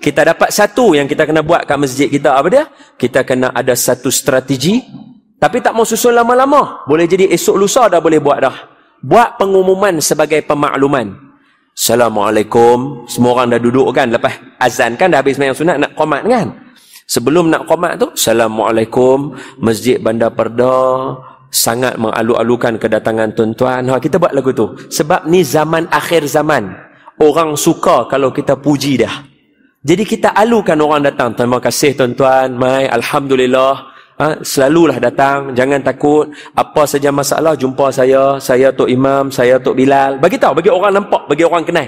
kita dapat satu yang kita kena buat kat masjid kita. Apa dia? Kita kena ada satu strategi. Tapi tak mau susun lama-lama. Boleh jadi esok lusa dah boleh buat dah. Buat pengumuman sebagai pemakluman. Assalamualaikum. Semua orang dah duduk kan. Lepas azan kan dah habis sembahyang sunat nak qomat kan. Sebelum nak qomat tu, Assalamualaikum. Masjid Bandar Perda sangat mengalu-alukan kedatangan tuan-tuan. Kita buat lagu tu. Sebab ni zaman akhir zaman. Orang suka kalau kita puji dah. Jadi kita alukan orang datang. Terima kasih tuan-tuan. Mai, alhamdulillah. Selalulah datang. Jangan takut. Apa saja masalah, jumpa saya. Saya Tok Imam, saya Tok Bilal. Bagi tahu, bagi orang nampak, bagi orang kenal.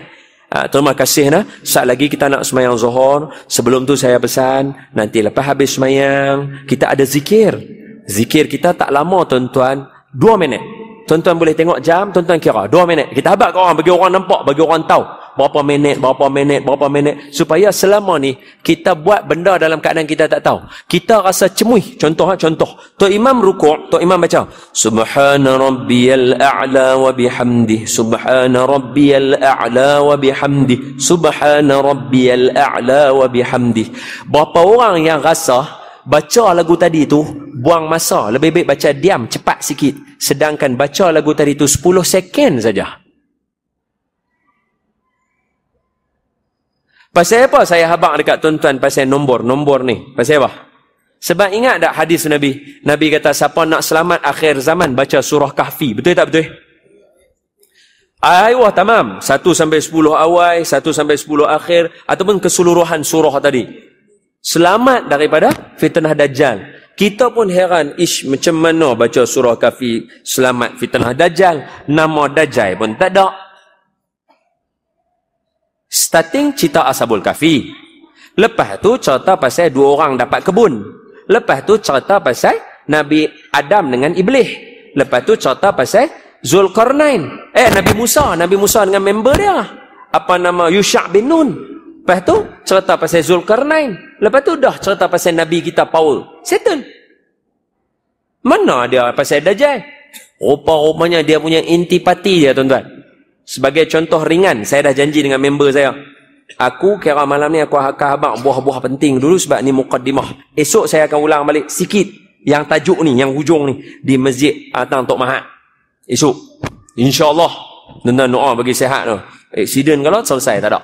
Terima kasih nah. Saat lagi kita nak semayang Zuhur. Sebelum tu saya pesan, nanti lepas habis semayang, kita ada zikir. Zikir kita tak lama, tuan-tuan. 2 minit. Tuan-tuan boleh tengok jam, tuan-tuan kira 2 minit. Kita habaq ke orang, bagi orang nampak, bagi orang tahu berapa minit, supaya selama ni kita buat benda dalam keadaan kita tak tahu. Kita rasa cemuih. Contoh. Tok Imam rukuk, Tok Imam baca Subhana rabbiyal a'la wa bihamdih, Subhana rabbiyal a'la wa bihamdih, Subhana rabbiyal a'la wa bihamdih. Berapa orang yang rasa baca lagu tadi tu buang masa, lebih baik baca diam cepat sikit, sedangkan baca lagu tadi tu 10 second saja. Pasal apa saya habaq dekat tuan-tuan pasal nombor ni? Pasal apa? Sebab ingat tak hadis Nabi? Nabi kata siapa nak selamat akhir zaman baca surah Kahfi. Betul tak betul? Ayuh tamam. 1 sampai 10 awal, 1 sampai 10 akhir, ataupun keseluruhan surah tadi. Selamat daripada fitnah Dajjal. Kita pun heran, macam mana baca surah Kahfi selamat fitnah Dajjal? Nama Dajjal pun tak ada. Starting cerita Ashabul Kahfi. Lepas tu cerita pasal 2 orang dapat kebun. Lepas tu cerita pasal Nabi Adam dengan Iblis. Lepas tu cerita pasal Zulkarnain. Nabi Musa dengan member dia. Apa nama? Yusha' bin Nun. Lepas tu cerita pasal Zulkarnain. Lepas tu dah cerita pasal Nabi kita Paul. Settle. Mana dia pasal Dajjal? Rupa-rupanya dia punya intipati dia, tuan-tuan. Sebagai contoh ringan, saya dah janji dengan member saya. Aku kira malam ni aku akan habaq buah-buah penting dulu sebab ni muqaddimah. Esok saya akan ulang balik sikit yang tajuk ni, yang hujung ni di Masjid Atang Tok Mahat. Esok. InsyaAllah. Tuan-tuan doa bagi sihat tu. Aksiden kalau selesai, tak ada.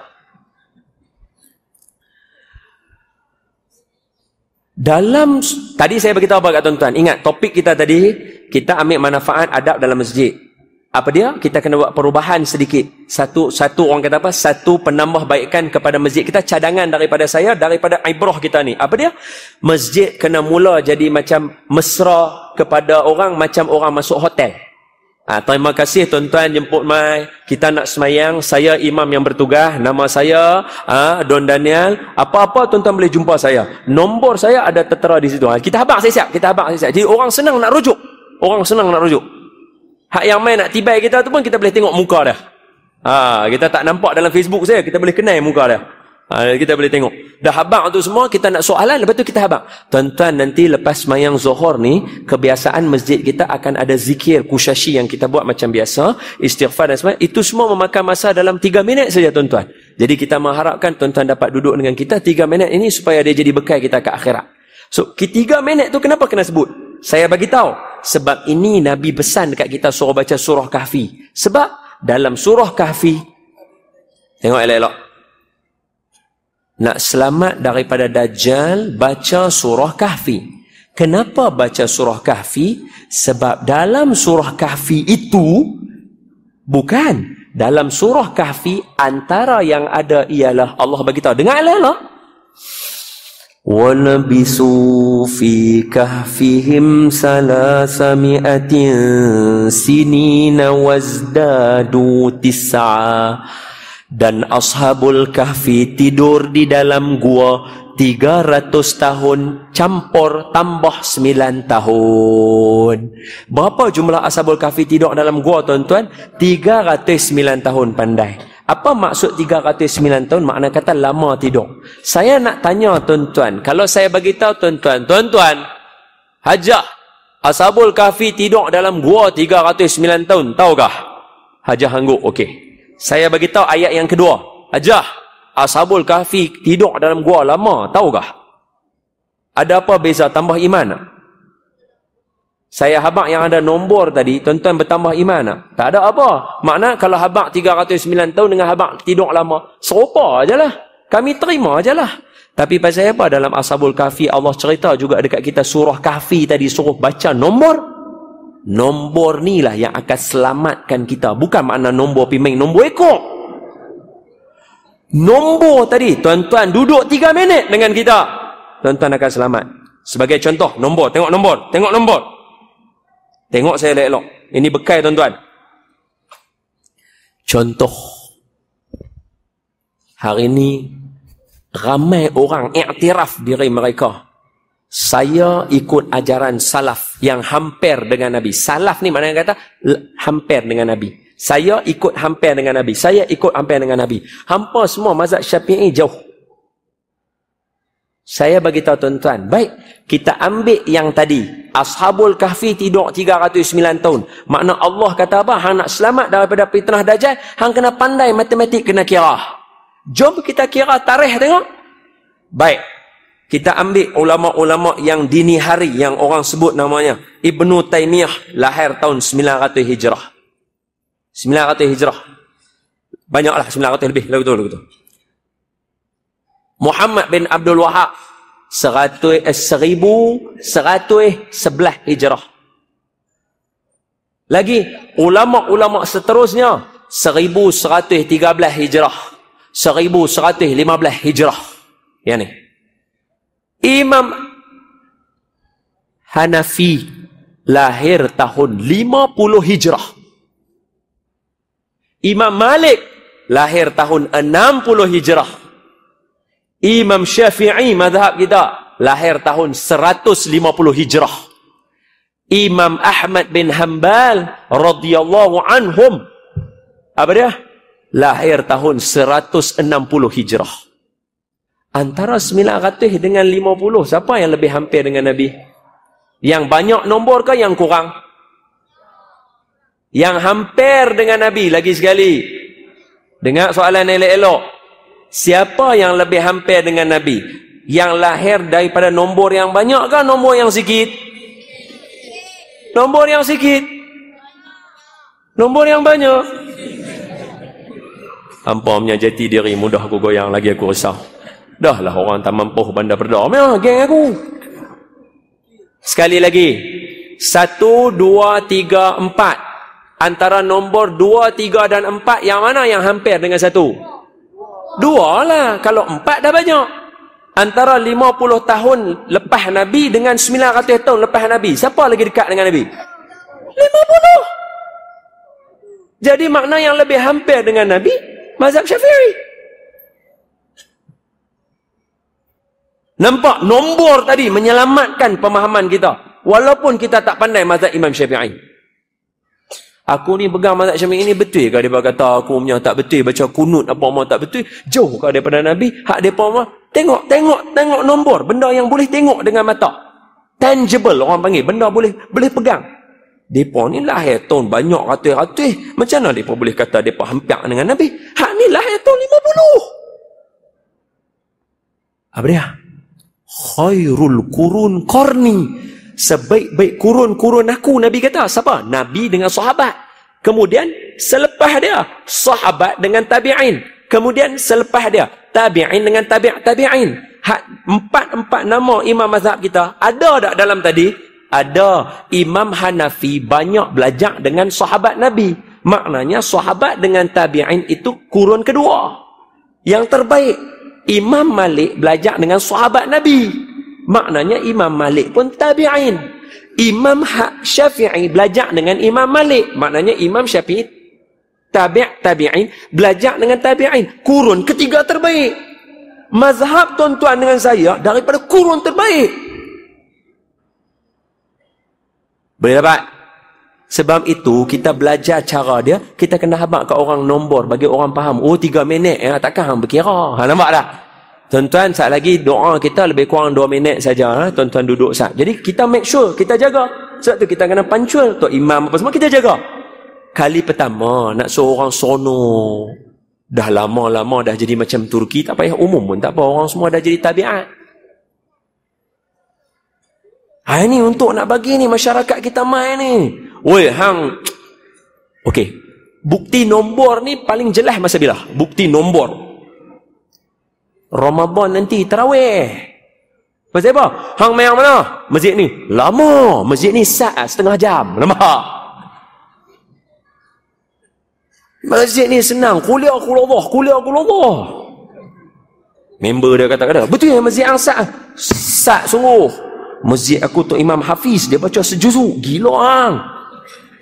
Tadi saya beritahu apa kat tuan-tuan. Ingat topik kita tadi, kita ambil manfaat adab dalam masjid. Apa dia? Kita kena buat perubahan sedikit. Satu orang kata apa? Satu penambahbaikan kepada masjid kita, cadangan daripada saya, daripada ibrah kita ni. Apa dia? Masjid kena mula jadi macam mesra kepada orang, macam orang masuk hotel. Terima kasih tuan-tuan jemput mai. Kita nak semayang. Saya imam yang bertugas. Nama saya Don Daniel. Apa-apa tuan-tuan boleh jumpa saya. Nombor saya ada tertera di situ. Kita habaq siap. Jadi orang senang nak rujuk. Hak yang main nak tibai kita tu pun kita boleh tengok muka dah. Kita tak nampak dalam Facebook saya, kita boleh kenal muka dah. Kita boleh tengok. Dah habaq tu semua, kita nak soalan, lepas tu kita habaq. Tuan-tuan, nanti lepas mayang Zuhur ni, kebiasaan masjid kita akan ada zikir kusyashi yang kita buat macam biasa, istighfar dan sebagainya. Itu semua memakan masa dalam 3 minit saja, tuan-tuan. Jadi kita mengharapkan tuan-tuan dapat duduk dengan kita 3 minit ini supaya dia jadi bekal kita ke akhirat. So, 3 minit tu kenapa kena sebut? Saya bagi tahu. Sebab ini Nabi pesan dekat kita suruh baca surah Kahfi. Sebab dalam surah Kahfi, tengok elok-elok. Nak selamat daripada Dajjal, baca surah Kahfi. Kenapa baca surah Kahfi? Sebab dalam surah Kahfi itu, bukan. Dalam surah Kahfi, antara yang ada ialah, Allah bagi tahu. Dengar elok-elok. وَلَبِسُوا فِي كَهْفِهِمْ 300 سِنِينَ وَازْدَادُوا 9. Dan Ashabul Kahfi tidur di dalam gua 300 tahun campur tambah 9 tahun. Berapa jumlah Ashabul Kahfi tidur dalam gua, tuan-tuan? 309 tahun, pandai. Apa maksud 309 tahun? Makna kata lama tidur. Saya nak tanya tuan-tuan, kalau saya bagi tahu tuan-tuan, Hajah, Ashabul Kahfi tidur dalam gua 309 tahun, tahukah? Hajah angguk, okey. Saya bagi tahu ayat yang kedua. Hajah, Ashabul Kahfi tidur dalam gua lama, tahukah? Ada apa beza? Tambah iman? Saya habaq yang ada nombor tadi, tuan-tuan bertambah iman. Tak ada apa. Makna kalau habaq 309 tahun dengan habaq tidur lama, serupa ajalah. Kami terima ajalah. Tapi pasal apa dalam Ashabul Kahfi Allah cerita juga dekat kita surah Kahfi tadi suruh baca nombor. Nombor ni lah yang akan selamatkan kita. Bukan makna nombor pimeng, nombor ekor. Nombor tadi, tuan-tuan duduk 3 minit dengan kita, tuan-tuan akan selamat. Sebagai contoh, nombor. Tengok nombor. Tengok nombor. Tengok saya elok-elok. Ini bekal, tuan-tuan. Contoh. Hari ini, ramai orang iktiraf diri mereka. Saya ikut ajaran salaf yang hampir dengan Nabi. Salaf ni maknanya kata hampir dengan Nabi. Saya ikut hampir dengan Nabi. Saya ikut hampir dengan Nabi. Hampa semua mazhab Syafi'i jauh. Saya bagi tahu tuan-tuan, baik, kita ambil yang tadi. Ashabul Kahfi tidur 309 tahun. Makna Allah kata apa? Hang nak selamat daripada fitnah Dajjal, hang kena pandai matematik, kena kira. Jom kita kira tarikh tengok. Baik. Kita ambil ulama-ulama yang dini hari, yang orang sebut namanya Ibnu Taimiyah, lahir tahun 900 Hijrah. 900 Hijrah. Banyaklah, 900 lebih. Betul. Muhammad bin Abdul Wahab 1111 Hijrah. Lagi ulama-ulama seterusnya 1113 Hijrah, 1115 Hijrah. Yang ni Imam Hanafi lahir tahun 50 Hijrah. Imam Malik lahir tahun 60 Hijrah. Imam Syafi'i mazhab kita lahir tahun 150 Hijrah. Imam Ahmad bin Hanbal radhiyallahu anhum. Apa dia? Lahir tahun 160 Hijrah. Antara 900 dengan 50, siapa yang lebih hampir dengan Nabi? Yang banyak nombor ke yang kurang? Yang hampir dengan Nabi lagi sekali. Dengar soalan elok-elok. Siapa yang lebih hampir dengan Nabi? Yang lahir daripada nombor yang banyak ke nombor yang sikit? Nombor yang sikit. Nombor yang banyak. Hampamnya jati diri mudah aku goyang lagi aku risau. Dah lah orang tak mampu bandar perda. Memang geng aku. Sekali lagi. 1, 2, 3, 4. Antara nombor 2, 3 dan 4 yang mana yang hampir dengan 1? 2 lah. Kalau 4 dah banyak. Antara 50 tahun lepas Nabi dengan 900 tahun lepas Nabi. Siapa lagi dekat dengan Nabi? 50. Jadi makna yang lebih hampir dengan Nabi, mazhab Syafi'i. Nampak nombor tadi menyelamatkan pemahaman kita. Walaupun kita tak pandai mazhab Imam Syafi'i. Aku ni pegang mazhab Syafi'i ni betul ke? Dia kata aku punya tak betul. Baca kunut apa-apa tak betul. Jauh ke daripada Nabi. Hak dia apa? Tengok nombor. Benda yang boleh tengok dengan mata. Tangible orang panggil. Benda boleh pegang. Mereka ni lahir tahun banyak ratus-ratus. Macam mana mereka boleh kata mereka hampir dengan Nabi? Hak ni lahir tahun 50. Apa dia? Khairul kurun qarni. Sebaik-baik kurun aku. Nabi kata. Siapa? Nabi dengan sahabat. Kemudian selepas dia sahabat dengan tabi'in. Kemudian selepas dia tabi'in dengan tabi'in. Empat nama imam mazhab kita. Ada tak dalam tadi? Ada. Imam Hanafi banyak belajar dengan sahabat Nabi. Maknanya sahabat dengan tabi'in itu kurun kedua. Yang terbaik. Imam Malik belajar dengan sahabat Nabi. Maknanya Imam Malik pun tabi'in. Imam Syafi'i belajar dengan Imam Malik. Maknanya Imam Syafi'i tabi'in belajar dengan tabi'in. Kurun ketiga terbaik. Mazhab tuan-tuan dengan saya daripada kurun terbaik. Boleh dapat? Sebab itu kita belajar cara dia. Kita kena habaq ke orang nombor bagi orang faham. Oh 3 minit ya, takkan hang berkira. Nampak tak? Tuan-tuan, saat lagi doa kita lebih kurang 2 minit saja. Tuan-tuan duduk sat. Jadi kita make sure, kita jaga. Sebab tu kita kena pancul. Tok imam apa semua kita jaga. Kali pertama nak seorang sono. Dah lama-lama dah jadi macam Turki. Tak payah umum pun tak apa. Orang semua dah jadi tabiat. Ini untuk nak bagi ni masyarakat kita main ni. Woi hang. Okey. Bukti nombor ni paling jelas masa bila? Bukti nombor. Ramadan nanti tarawih. Pasal apa? Hang main mana? Masjid ni. Lama. Masjid ni setengah jam. Nampak? Masjid ni senang. Kuliah Allah. Member dia kata-kata. Betul ya masjid yang sat sungguh. Masjid aku tu Imam Hafiz. Dia baca sejuzu. Gila hang.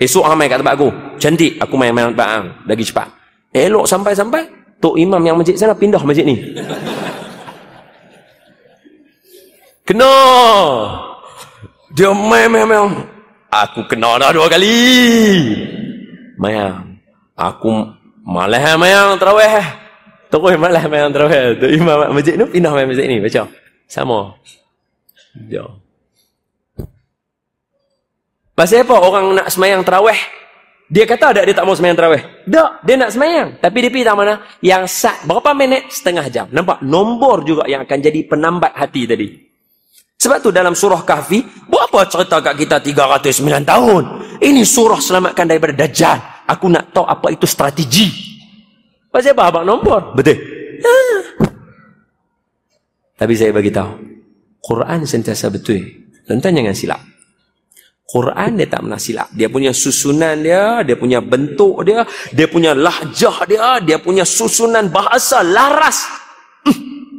Esok hang main kat tempat aku. Cantik. Aku main tempat hang. Lagi cepat. Elok sampai-sampai. Tok imam yang masjid sana pindah masjid ni. Kena. Dia main. Aku kena dah 2 kali. Mayang. Aku malah mayang tarawih. Terus malah mayang tarawih. Tok imam masjid ni pindah main masjid ni. Baca. Sama. Dia. Pasal apa orang nak semayang tarawih? Dia kata tak dia tak mau semayang tarawih? Tak, dia nak semayang. Tapi dia pergi tak mana? Yang sat berapa minit? Setengah jam. Nampak? Nombor juga yang akan jadi penambat hati tadi. Sebab tu dalam surah Kahfi, berapa cerita kat kita 309 tahun? Ini surah selamatkan daripada Dajjal. Aku nak tahu apa itu strategi. Pasal apa abang nombor? Betul. Tapi saya bagi tahu, Quran sentiasa betul. Tuan-tuan jangan silap. Quran dia tak pernah silap. Dia punya susunan dia punya bentuk dia punya lahjah dia punya susunan bahasa laras.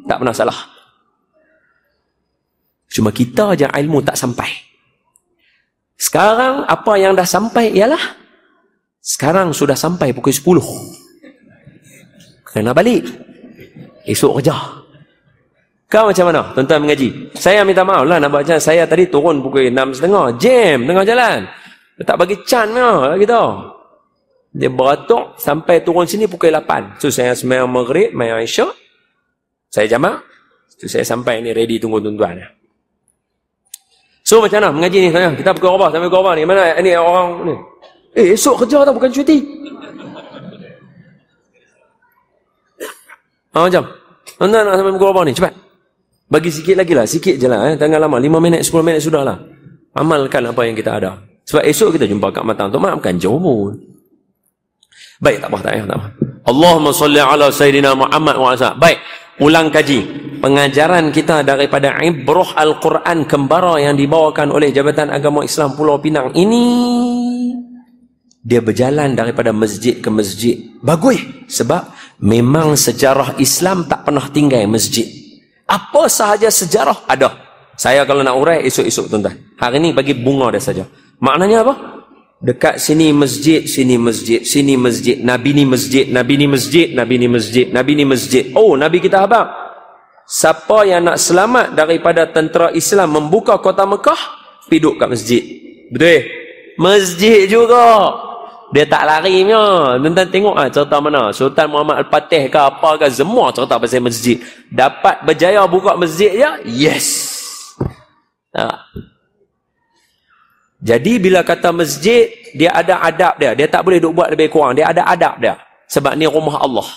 Tak pernah salah. Cuma kita aja ilmu tak sampai. Sekarang apa yang dah sampai ialah sekarang sudah sampai pukul 10. Kena balik. Esok kerja. Kau macam mana tuan-tuan mengaji? Saya minta maaf lah nak buat macam saya tadi turun pukul 6.30, jam tengah jalan. Tak bagi can lah gitu. Dia beratuk sampai turun sini pukul 8. So saya sembahyang maghrib, main Isyak. Saya jamak. So saya sampai ni ready tunggu tuan-tuan. So macam mana mengaji ni saya? Kita pukul berapa sampai pukul berapa ni? Mana ni orang ni? Esok kerja tau, bukan cuti. Macam. Tuan-tuan nak sampai pukul berapa ni? Cepat. Bagi sikit lagi lah, sikit je lah. Jangan lama, 5 minit, 10 minit sudah lah. Amalkan apa yang kita ada. Sebab esok kita jumpa kat matang. Untuk maafkan jauh pun. Baik, tak apa, tak apa. Allahumma salli ala Sayyidina Muhammad wa ala. Baik, ulang kaji. Pengajaran kita daripada Ibrah Al-Quran Kembara yang dibawakan oleh Jabatan Agama Islam Pulau Pinang ini, dia berjalan daripada masjid ke masjid. Bagus. Sebab memang sejarah Islam tak pernah tinggal masjid. Apa sahaja sejarah ada. Saya kalau nak urai esok-esok tuan-tuan. Hari ni bagi bunga dia saja. Maknanya apa? Dekat sini masjid, sini masjid, sini masjid. Nabi ni masjid, Nabi ni masjid, Nabi ni masjid, Nabi ni masjid. Oh, Nabi kita habaq. Siapa yang nak selamat daripada tentera Islam membuka kota Mekah, pergi duduk kat masjid. Betul? Masjid juga. Dia tak lari punya. Tuan-tuan tengok cerita mana. Sultan Muhammad Al-Fatih ke apa ke, semua cerita pasal masjid. Dapat berjaya buka masjid je, yes. Jadi bila kata masjid, dia ada adab dia. Dia tak boleh duk buat lebih kurang. Dia ada adab dia. Sebab ni rumah Allah.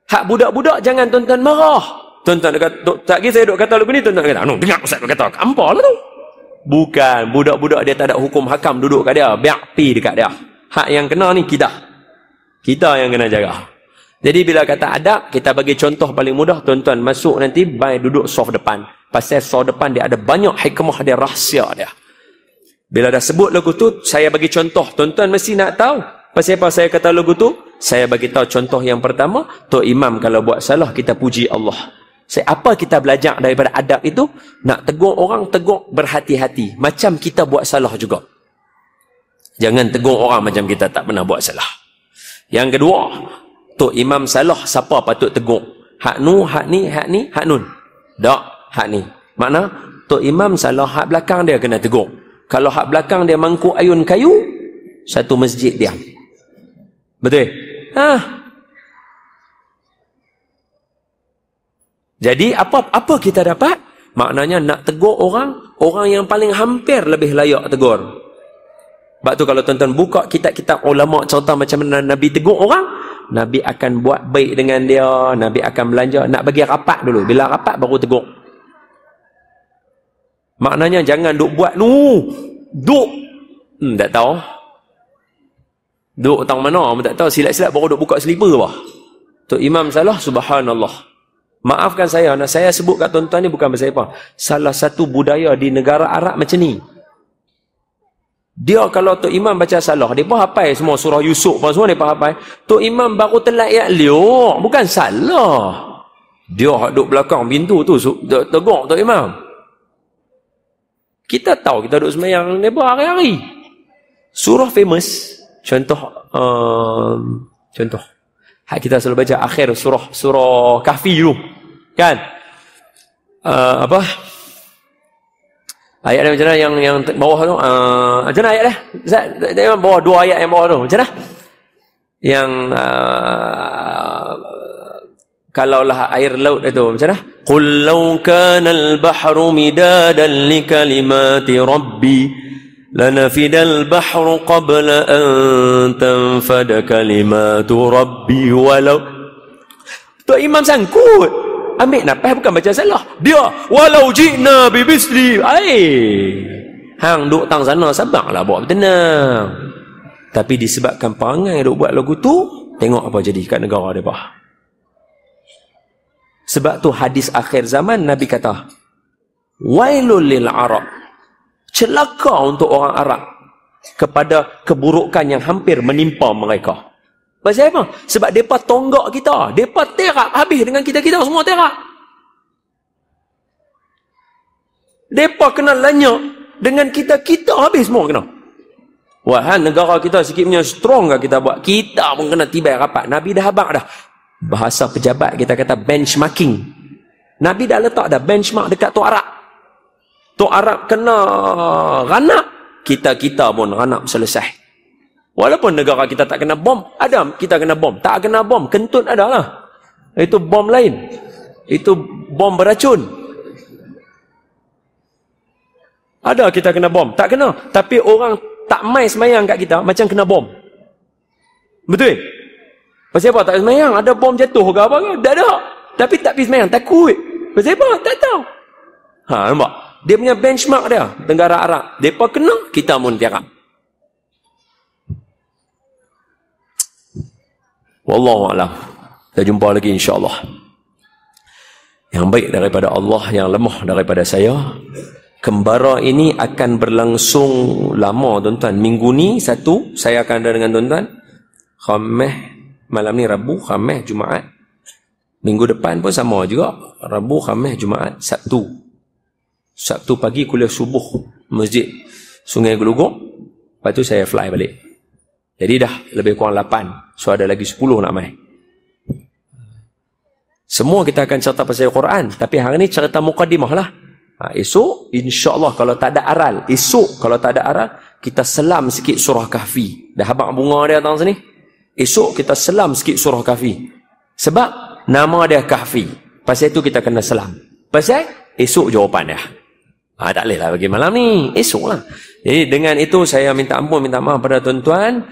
Hak budak-budak jangan tuan-tuan marah. Tuan-tuan kata, tak kisah saya duk kata lagu ni, tuan-tuan kata, dengar Ustaz kata, apa lah tu? Bukan, budak-budak dia tak ada hukum hakam duduk kat dia, biar pi dekat dia. Hak yang kena ni kita yang kena jaga. Jadi bila kata adab, kita bagi contoh paling mudah. Tuan-tuan masuk nanti by duduk soft depan. Pasal soft depan dia ada banyak hikmah dia, rahsia dia. Bila dah sebut lagu tu, saya bagi contoh. Tuan-tuan mesti nak tahu pasal apa saya kata lagu tu. Saya bagi tahu contoh yang pertama. Tok Imam kalau buat salah, kita puji Allah. Apa kita belajar daripada adab itu? Nak tegur orang, tegur berhati-hati. Macam kita buat salah juga. Jangan tegur orang macam kita tak pernah buat salah. Yang kedua, Tok Imam salah, siapa patut tegur? Hak nu, hak ni, hak ni, hak nun. Tak, hak ni. Makna, Tok Imam salah, hak belakang dia kena tegur. Kalau hak belakang dia mangkuk ayun kayu, satu masjid dia. Betul? Jadi apa kita dapat? Maknanya nak tegur orang yang paling hampir lebih layak tegur. Sebab tu kalau tuan-tuan buka kitab-kitab ulama cerita macam mana Nabi tegur orang, Nabi akan buat baik dengan dia, Nabi akan belanja, nak bagi rapat dulu. Bila rapat baru tegur. Maknanya jangan duk buat duk. Tak tahu. Duk tang mana tak tahu, silap-silap baru duk buka selipar bah. Tok Imam salah, subhanallah. Maafkan saya, nak saya sebut kat tuan-tuan ni bukan pasal apa. Salah satu budaya di negara Arab macam ni. Dia kalau Tok Imam baca salah, dia pun hafal semua surah Yusuf pun semua dia pun hafal. Tok Imam baru telat yak liuk, bukan salah. Dia duduk belakang pintu tu tegur Tok Imam. Kita tahu, kita duduk sembahyang dia pun hari-hari. Surah famous, contoh hak kita selalu baca akhir surah Kahfi tu. Kan? Ayat dia macam mana yang bawah tu? Macam mana ayat dia? Ustaz, bawah dua ayat yang bawah tu. Macam mana? Yang kalaulah air laut itu macam mana? Qul law kana al-bahru midadan li kalimati rabbi lanafidal bahru qabla an tanfada kalimatu rabbi walau. Tok Imam sangkut. Ambil nafas bukan baca salah. Dia walau ji'na bi bisli. Hang duk tang sana sabarlah buat tenang. Tapi disebabkan perangai duk buat lagu tu, tengok apa jadi kat negara depa. Sebab tu hadis akhir zaman Nabi kata, wailul lil Arab. Celaka untuk orang Arab kepada keburukan yang hampir menimpa mereka. Pasal apa? Sebab mereka tonggak kita. Mereka terak habis dengan kita-kita semua terak. Mereka kena lanyak dengan kita-kita habis semua kena. Wah, negara kita sikit punya strong ke kita buat. Kita pun kena tibai rapat. Nabi dah habaq dah. Bahasa pejabat kita kata benchmarking. Nabi dah letak dah benchmark dekat Tok Arab. Tok Arab kena ranak, kita pun ranak selesai. Walaupun negara kita tak kena bom, ada kita kena bom. Tak kena bom, kentut ada lah. Itu bom lain. Itu bom beracun. Ada kita kena bom. Tak kena. Tapi orang tak mai semayang kat kita, macam kena bom. Betul? Pasal apa tak semayang? Ada bom jatuh ke apa ke? Tak ada. Tapi tak pergi semayang, takut. Pasal apa? Tak tahu. Nampak? Dia punya benchmark dia, negara Arab. Mereka kena, kita pun tiarap. Wallahualam. Kita jumpa lagi insyaAllah. Yang baik daripada Allah, yang lemah daripada saya. Kembara ini akan berlangsung lama tuan-tuan. Minggu ni satu, saya akan ada dengan tuan-tuan. Khamis, malam ni Rabu, Khamis, Jumaat. Minggu depan pun sama juga. Rabu, Khamis, Jumaat, Sabtu. Sabtu pagi kuliah subuh Masjid Sungai Geluguk. Lepas tu saya fly balik. Jadi dah lebih kurang 8. So ada lagi 10 nak main. Semua kita akan cerita pasal Quran. Tapi hari ni cerita muqaddimah lah. Esok insyaAllah kalau tak ada aral. Esok kalau tak ada aral, kita selam sikit surah Kahfi. Dah habaq bunga dia datang sini. Esok kita selam sikit surah Kahfi. Sebab nama dia Kahfi. Pasal itu kita kena selam. Pasal esok jawapan dia. Tak boleh lah bagi malam ni. Esok lah. Jadi dengan itu saya minta ampun, minta maaf pada tuan-tuan.